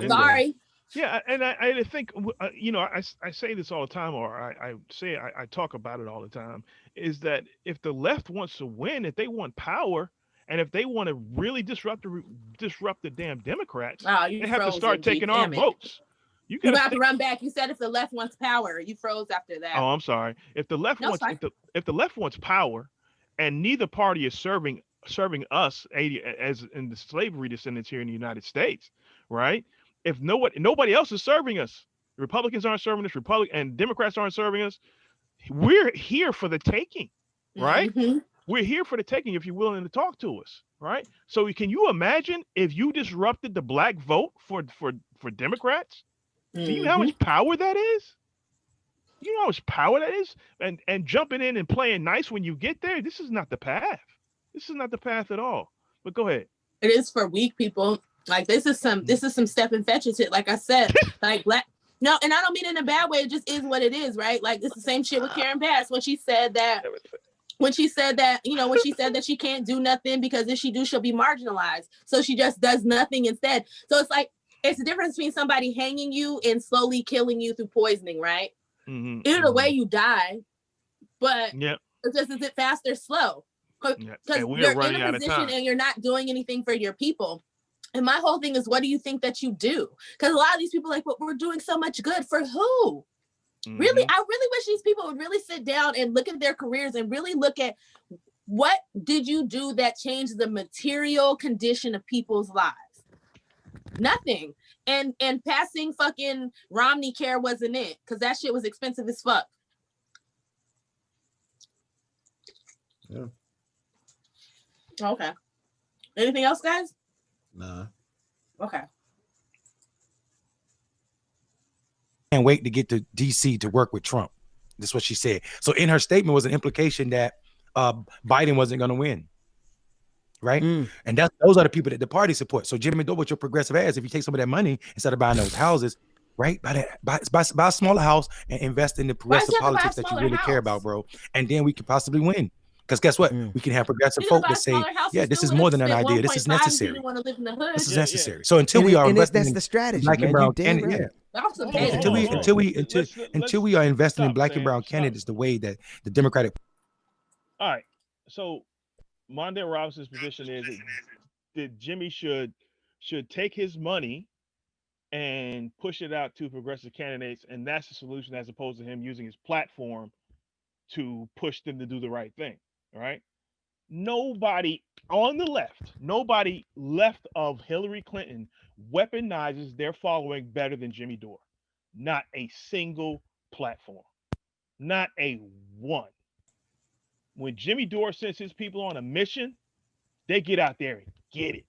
sorry. Yeah, and I think, I say this all the time, or I talk about it all the time, is that if the left wants to win, if they want power, and if they want to really disrupt the damn Democrats, they have to start taking our votes. You have to run back. You said if the left wants power, you froze after that. Oh, I'm sorry. If the left wants power, and neither party is serving us as in the slavery descendants here in the United States, right? If nobody else is serving us, Republicans aren't serving us, and Democrats aren't serving us, we're here for the taking, right? Mm-hmm. We're here for the taking if you're willing to talk to us, right? So can you imagine if you disrupted the Black vote for Democrats? Do you know how much power that is? You know how much power that is? And jumping in and playing nice when you get there, this is not the path. This is not the path at all. But go ahead. It is for weak people. Like, this is some step and fetch shit. Like I said, like no, and I don't mean it in a bad way. It just is what it is, right? Like, it's the same shit with Karen Bass when she said that she can't do nothing because if she do, she'll be marginalized. So she just does nothing instead. So it's like, it's the difference between somebody hanging you and slowly killing you through poisoning, right? Mm-hmm. Either way, you die, but it's just, is it fast or slow? Because you're in a position and you're not doing anything for your people. And my whole thing is, what do you think that you do? Because a lot of these people are like, well, we're doing so much good for who? Mm-hmm. Really, I really wish these people would really sit down and look at their careers and really look at what did you do that changed the material condition of people's lives? Nothing. And passing fucking Romney Care wasn't it, because that shit was expensive as fuck. Yeah. Okay. Anything else, guys? Nah. Okay. Can't wait to get to DC to work with Trump. That's what she said. So in her statement was an implication that Biden wasn't going to win. Right. And those are the people that the party support. So Jimmy Dore, what your progressive ass, if you take some of that money instead of buying those houses, right? Buy a smaller house and invest in the progressive politics that you really care about, bro. And then we could possibly win. Because guess what? We can have progressive folk that say, yeah, this is more than an idea. This is necessary. This is necessary. So until we are investing that's the strategy, black and brown candidates, until we are investing in black and brown candidates the way that the Democratic. All right. So Mondale Robinson's position is that Jimmy should take his money and push it out to progressive candidates, and that's the solution, as opposed to him using his platform to push them to do the right thing. All right. Nobody on the left, nobody left of Hillary Clinton weaponizes their following better than Jimmy Dore. Not a single platform. Not a one. When Jimmy Dore sends his people on a mission, they get out there and get it.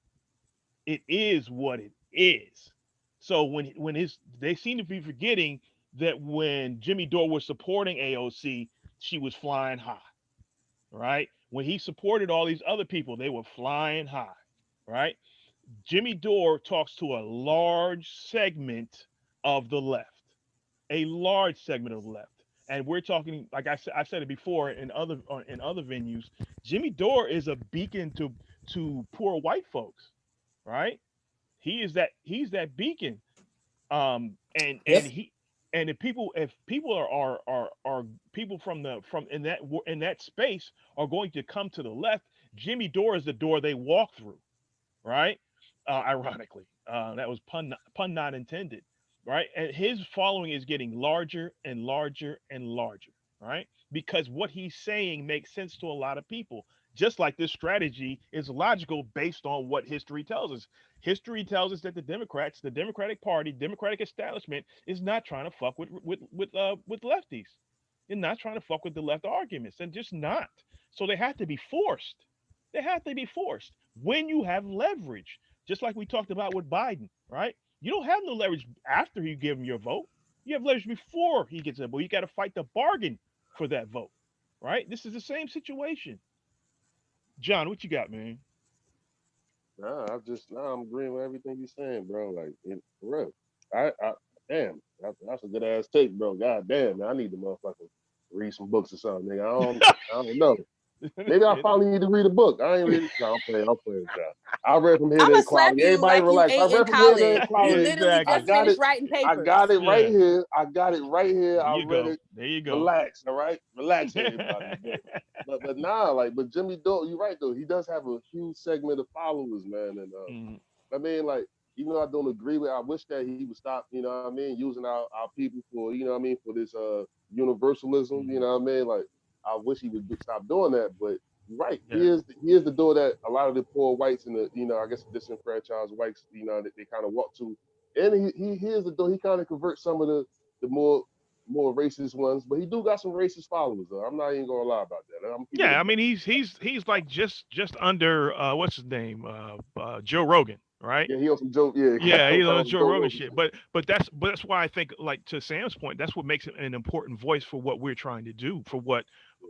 It is what it is. So when they seem to be forgetting that when Jimmy Dore was supporting AOC, she was flying high, right? When he supported all these other people, they were flying high, right? Jimmy Dore talks to a large segment of the left, a large segment of the left. And we're talking, like I said it before in other venues, Jimmy Dore is a beacon to poor white folks, right? He's that beacon. If people are people from in that space are going to come to the left, Jimmy Dore is the door they walk through, right? Ironically, that was pun not intended. Right. And his following is getting larger and larger and larger. Right. Because what he's saying makes sense to a lot of people. Just like this strategy is logical based on what history tells us. History tells us that the Democrats, the Democratic Party, Democratic establishment is not trying to fuck with lefties. They're not trying to fuck with the left arguments. And just not. So they have to be forced. They have to be forced when you have leverage, just like we talked about with Biden. Right. You don't have no leverage after you give him your vote. You have leverage before he gets a vote. You got to fight the bargain for that vote, right? This is the same situation. John, what you got, man? I'm agreeing with everything you're saying, bro. Like, for real. Damn, that's a good ass take, bro. God damn, man, I need to motherfucking read some books or something, nigga. I don't know. Maybe I finally need to read a book. I ain't read it. No, I'm playing with y'all. I read from here to equality. Everybody relax. I read from here to equality. I got it. I got it right here. I read it. There you go. Relax, all right? Relax, everybody. but but Jimmy Dore, you're right though. He does have a huge segment of followers, man. And I mean, like, even though I don't agree with, I wish that he would stop, you know what I mean, using our people for, you know what I mean, for this universalism, you know what I mean? Like, I wish he would stop doing that, but right, yeah. He is the door that a lot of the poor whites and the, you know, I guess the disenfranchised whites, you know, that they kind of walk to, and he is the door. He kind of converts some of the more racist ones, but he do got some racist followers though. I'm not even gonna lie about that. I mean, he's like just under what's his name, Joe Rogan. Right. Yeah, he on some Joe. Yeah, he's on Joe Rogan shit. But that's why I think, like, to Sam's point, that's what makes it an important voice for what we're trying to do. For what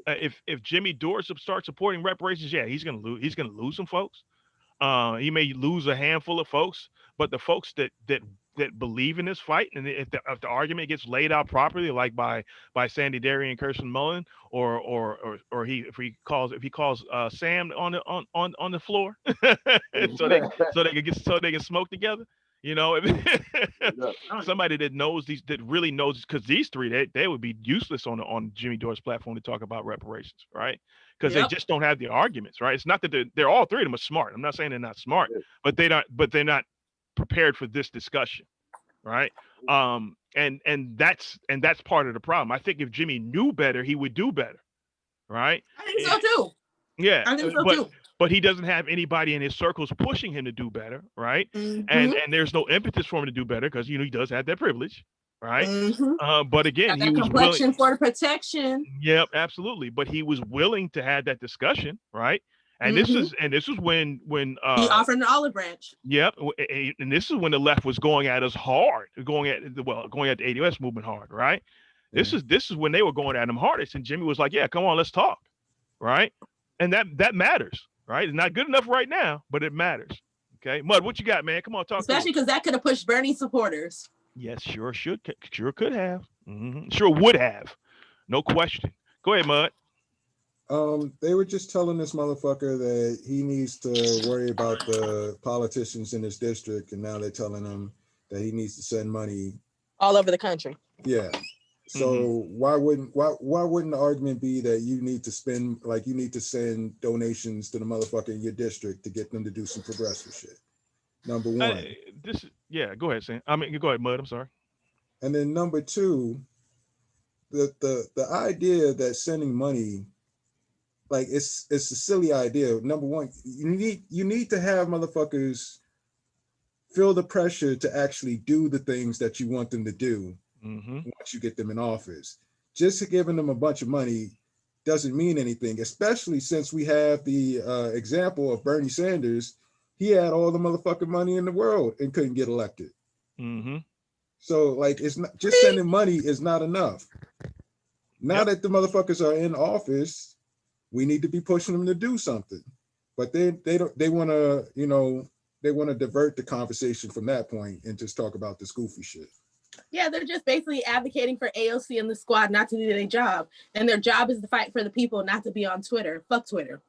if Jimmy Dore starts supporting reparations, yeah, he's gonna lose. He's gonna lose some folks. He may lose a handful of folks, but the folks that believe in this fight, and if the argument gets laid out properly, like by Sandy Derry and Kirsten Mullen, or if he calls Sam on the floor, so they can smoke together, you know, somebody that really knows, because these three they would be useless on Jimmy Dore's platform to talk about reparations, right? Because they just don't have the arguments, right? It's not that they're all three of them are smart. I'm not saying they're not smart, but they're not prepared for this discussion, right? And that's part of the problem. I think if Jimmy knew better, he would do better, right? I think so too. Yeah, I think so too. But he doesn't have anybody in his circles pushing him to do better, right? And there's no impetus for him to do better because, you know, he does have that privilege, right? But again, he was willing for the protection. Yep, absolutely. But he was willing to have that discussion, right? And this is when he offered an olive branch. Yep, and this is when the left was going at us hard, going at the ADOS movement hard, right? This is when they were going at him hardest, and Jimmy was like, "Yeah, come on, let's talk." right? And that matters, right? It's not good enough right now, but it matters. Okay, Mud, what you got, man? Come on, talk. Especially because that could have pushed Bernie supporters. Yes, sure could have, sure would have, no question. Go ahead, Mud. They were just telling this motherfucker that he needs to worry about the politicians in his district, and now they're telling him that he needs to send money all over the country. Yeah. So why wouldn't the argument be that you need to send donations to the motherfucker in your district to get them to do some progressive shit? Number one. Go ahead, Sam. Go ahead, Mud. I'm sorry. And then number two, the idea that sending money, like it's a silly idea. Number one, you need to have motherfuckers feel the pressure to actually do the things that you want them to do once you get them in office. Just giving them a bunch of money doesn't mean anything, especially since we have the example of Bernie Sanders. He had all the motherfucking money in the world and couldn't get elected. So like, it's not just sending money is not enough. Now that the motherfuckers are in office, we need to be pushing them to do something. But they want to divert the conversation from that point and just talk about this goofy shit. Yeah, they're just basically advocating for AOC and the squad not to do their job. And their job is to fight for the people, not to be on Twitter. Fuck Twitter.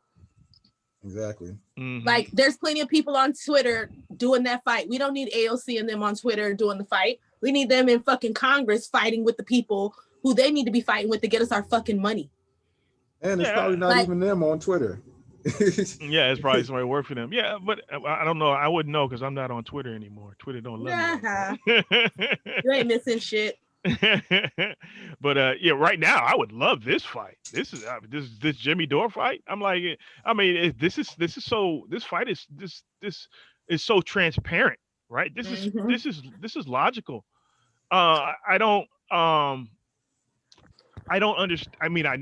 Exactly. Like, there's plenty of people on Twitter doing that fight. We don't need AOC and them on Twitter doing the fight. We need them in fucking Congress fighting with the people who they need to be fighting with to get us our fucking money. And it's probably not even them on Twitter. Yeah, it's probably somebody work for them. Yeah, but I don't know. I wouldn't know because I'm not on Twitter anymore. Twitter don't love me. You ain't missing shit. But right now I would love this fight. This Jimmy Dore fight. I'm like, this fight is so transparent, right? This is logical. I don't understand. I mean, I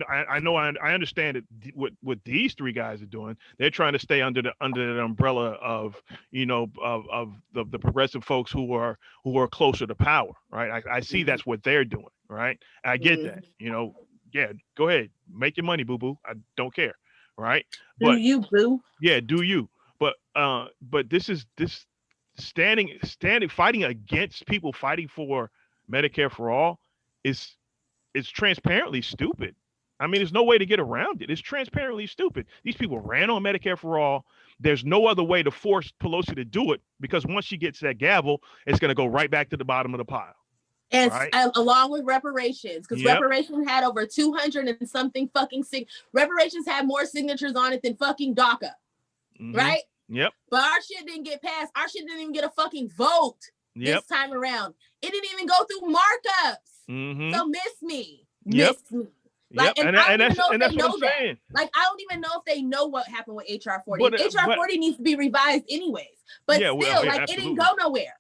understand what these three guys are doing. They're trying to stay under the umbrella of the progressive folks who are closer to power, right? I see that's what they're doing, right? I get that. Yeah, go ahead, make your money, boo boo. I don't care, right? Do you, boo? Yeah, do you? But this fighting against people fighting for Medicare for all is. It's transparently stupid. I mean, there's no way to get around it. It's transparently stupid. These people ran on Medicare for all. There's no other way to force Pelosi to do it because once she gets that gavel, it's going to go right back to the bottom of the pile. And along with reparations, because reparations had over 200 and something fucking reparations had more signatures on it than fucking DACA, right? Yep. But our shit didn't get passed. Our shit didn't even get a fucking vote this time around. It didn't even go through markups. So miss me. Like, and that's what I'm saying. Like, I don't even know if they know what happened with HR 40. HR 40 needs to be revised anyways. But still, it didn't go nowhere.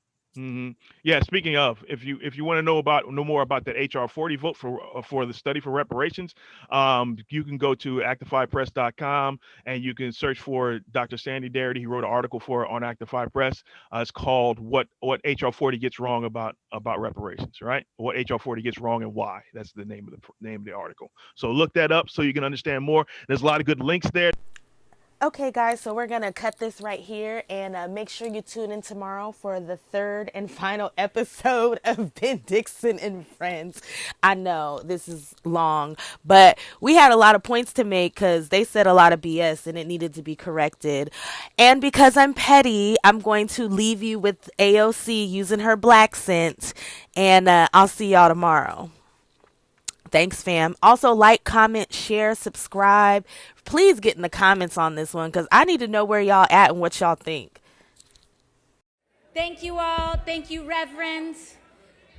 Yeah. Speaking of, if you want to know more about that HR 40 vote for the study for reparations, you can go to actifypress.com and you can search for Dr. Sandy Darity. He wrote an article for it on Actify Press. It's called "What HR 40 Gets Wrong About Reparations." Right? What HR 40 gets wrong and why. That's the name of the article. So look that up so you can understand more. There's a lot of good links there. Okay, guys, so we're going to cut this right here and make sure you tune in tomorrow for the third and final episode of Ben Dixon and Friends. I know this is long, but we had a lot of points to make because they said a lot of BS and it needed to be corrected. And because I'm petty, I'm going to leave you with AOC using her black scent, and I'll see y'all tomorrow. Thanks, fam. Also, like, comment, share, subscribe. Please get in the comments on this one because I need to know where y'all at and what y'all think. Thank you all. Thank you, Reverends.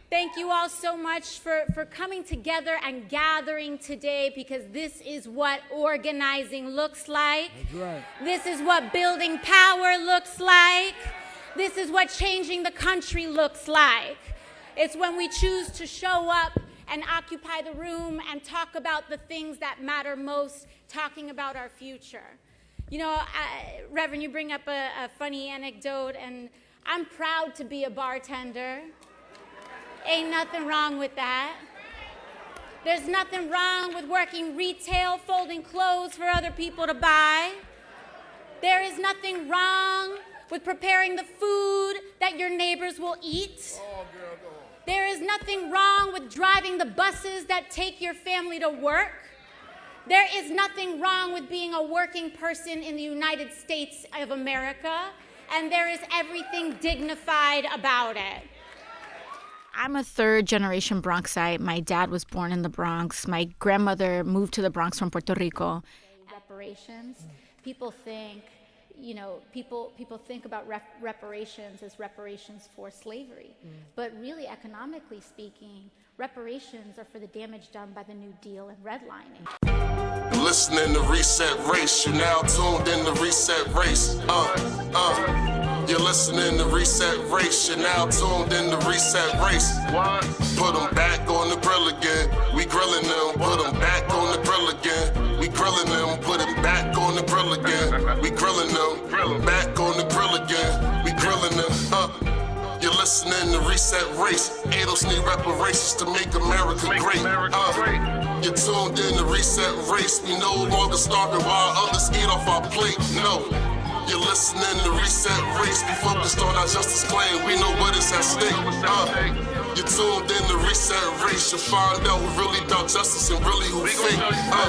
Thank you all so much for coming together and gathering today, because this is what organizing looks like. That's right. This is what building power looks like. This is what changing the country looks like. It's when we choose to show up and occupy the room and talk about the things that matter most, talking about our future. Reverend, you bring up a funny anecdote, and I'm proud to be a bartender. Ain't nothing wrong with that. There's nothing wrong with working retail, folding clothes for other people to buy. There is nothing wrong with preparing the food that your neighbors will eat. There is nothing wrong with driving the buses that take your family to work. There is nothing wrong with being a working person in the United States of America, and there is everything dignified about it. I'm a third-generation Bronxite. My dad was born in the Bronx. My grandmother moved to the Bronx from Puerto Rico. Reparations, people think, people think about reparations as reparations for slavery. But really, economically speaking, reparations are for the damage done by the New Deal and redlining. Listening to Reset Race, you're now tuned in to Reset Race. You're listening to Reset Race, you're now tuned in to Reset Race. Put them back on the grill again, we grilling them. Put them back on the grill again, we grilling them. Put them back on the grill again, we grilling them. Back on the grill again, we grilling them. You're listening to Reset Race. AOC need reparations to make America great. You're tuned in to Reset Race. We no longer starving while others eat off our plate. No. You're listening to Reset Race. We focused on our justice claim. We know what is at stake. You're tuned in to Reset Race. You'll find out who really about justice and really who fake.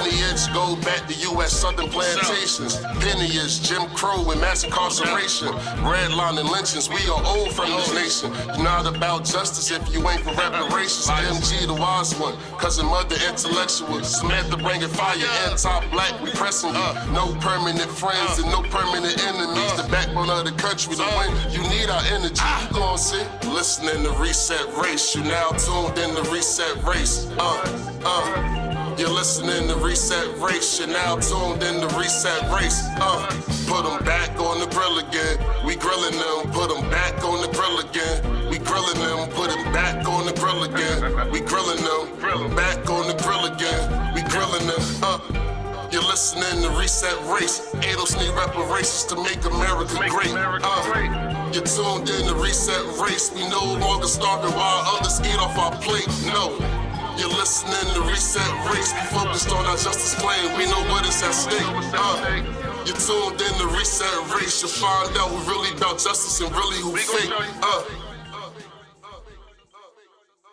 Lineage go back to U.S. Southern plantations. Penniage, Jim Crow, and mass incarceration. Redline and lynchings. We are old from this nation. You're not about justice if you ain't for reparations. MG the wise one, cousin mother intellectual. Samantha bringing fire, anti-black, we pressing you. No permanent friends and no permanent enemies. The backbone of the country, the win. You need our energy. You gon' see. Listening to Reset Race. You now tuned in to Reset Race. You're listening to Reset Race. You're now tuned in to Reset Race. Put them back on the grill again, we grilling them. Put them back on the grill again, we grilling them. Put them back on the grill again, we grilling them. Back on the grill again, we grilling them. You're listening to Reset Race. AOC need reparations to make America great. You're tuned in to Reset Race. We no longer starving while others eat off our plate. No. You're listening to Reset Race. We focused on our justice claim. We know what is at stake. You're tuned in to Reset Race. You'll find out who really about justice and really who fake.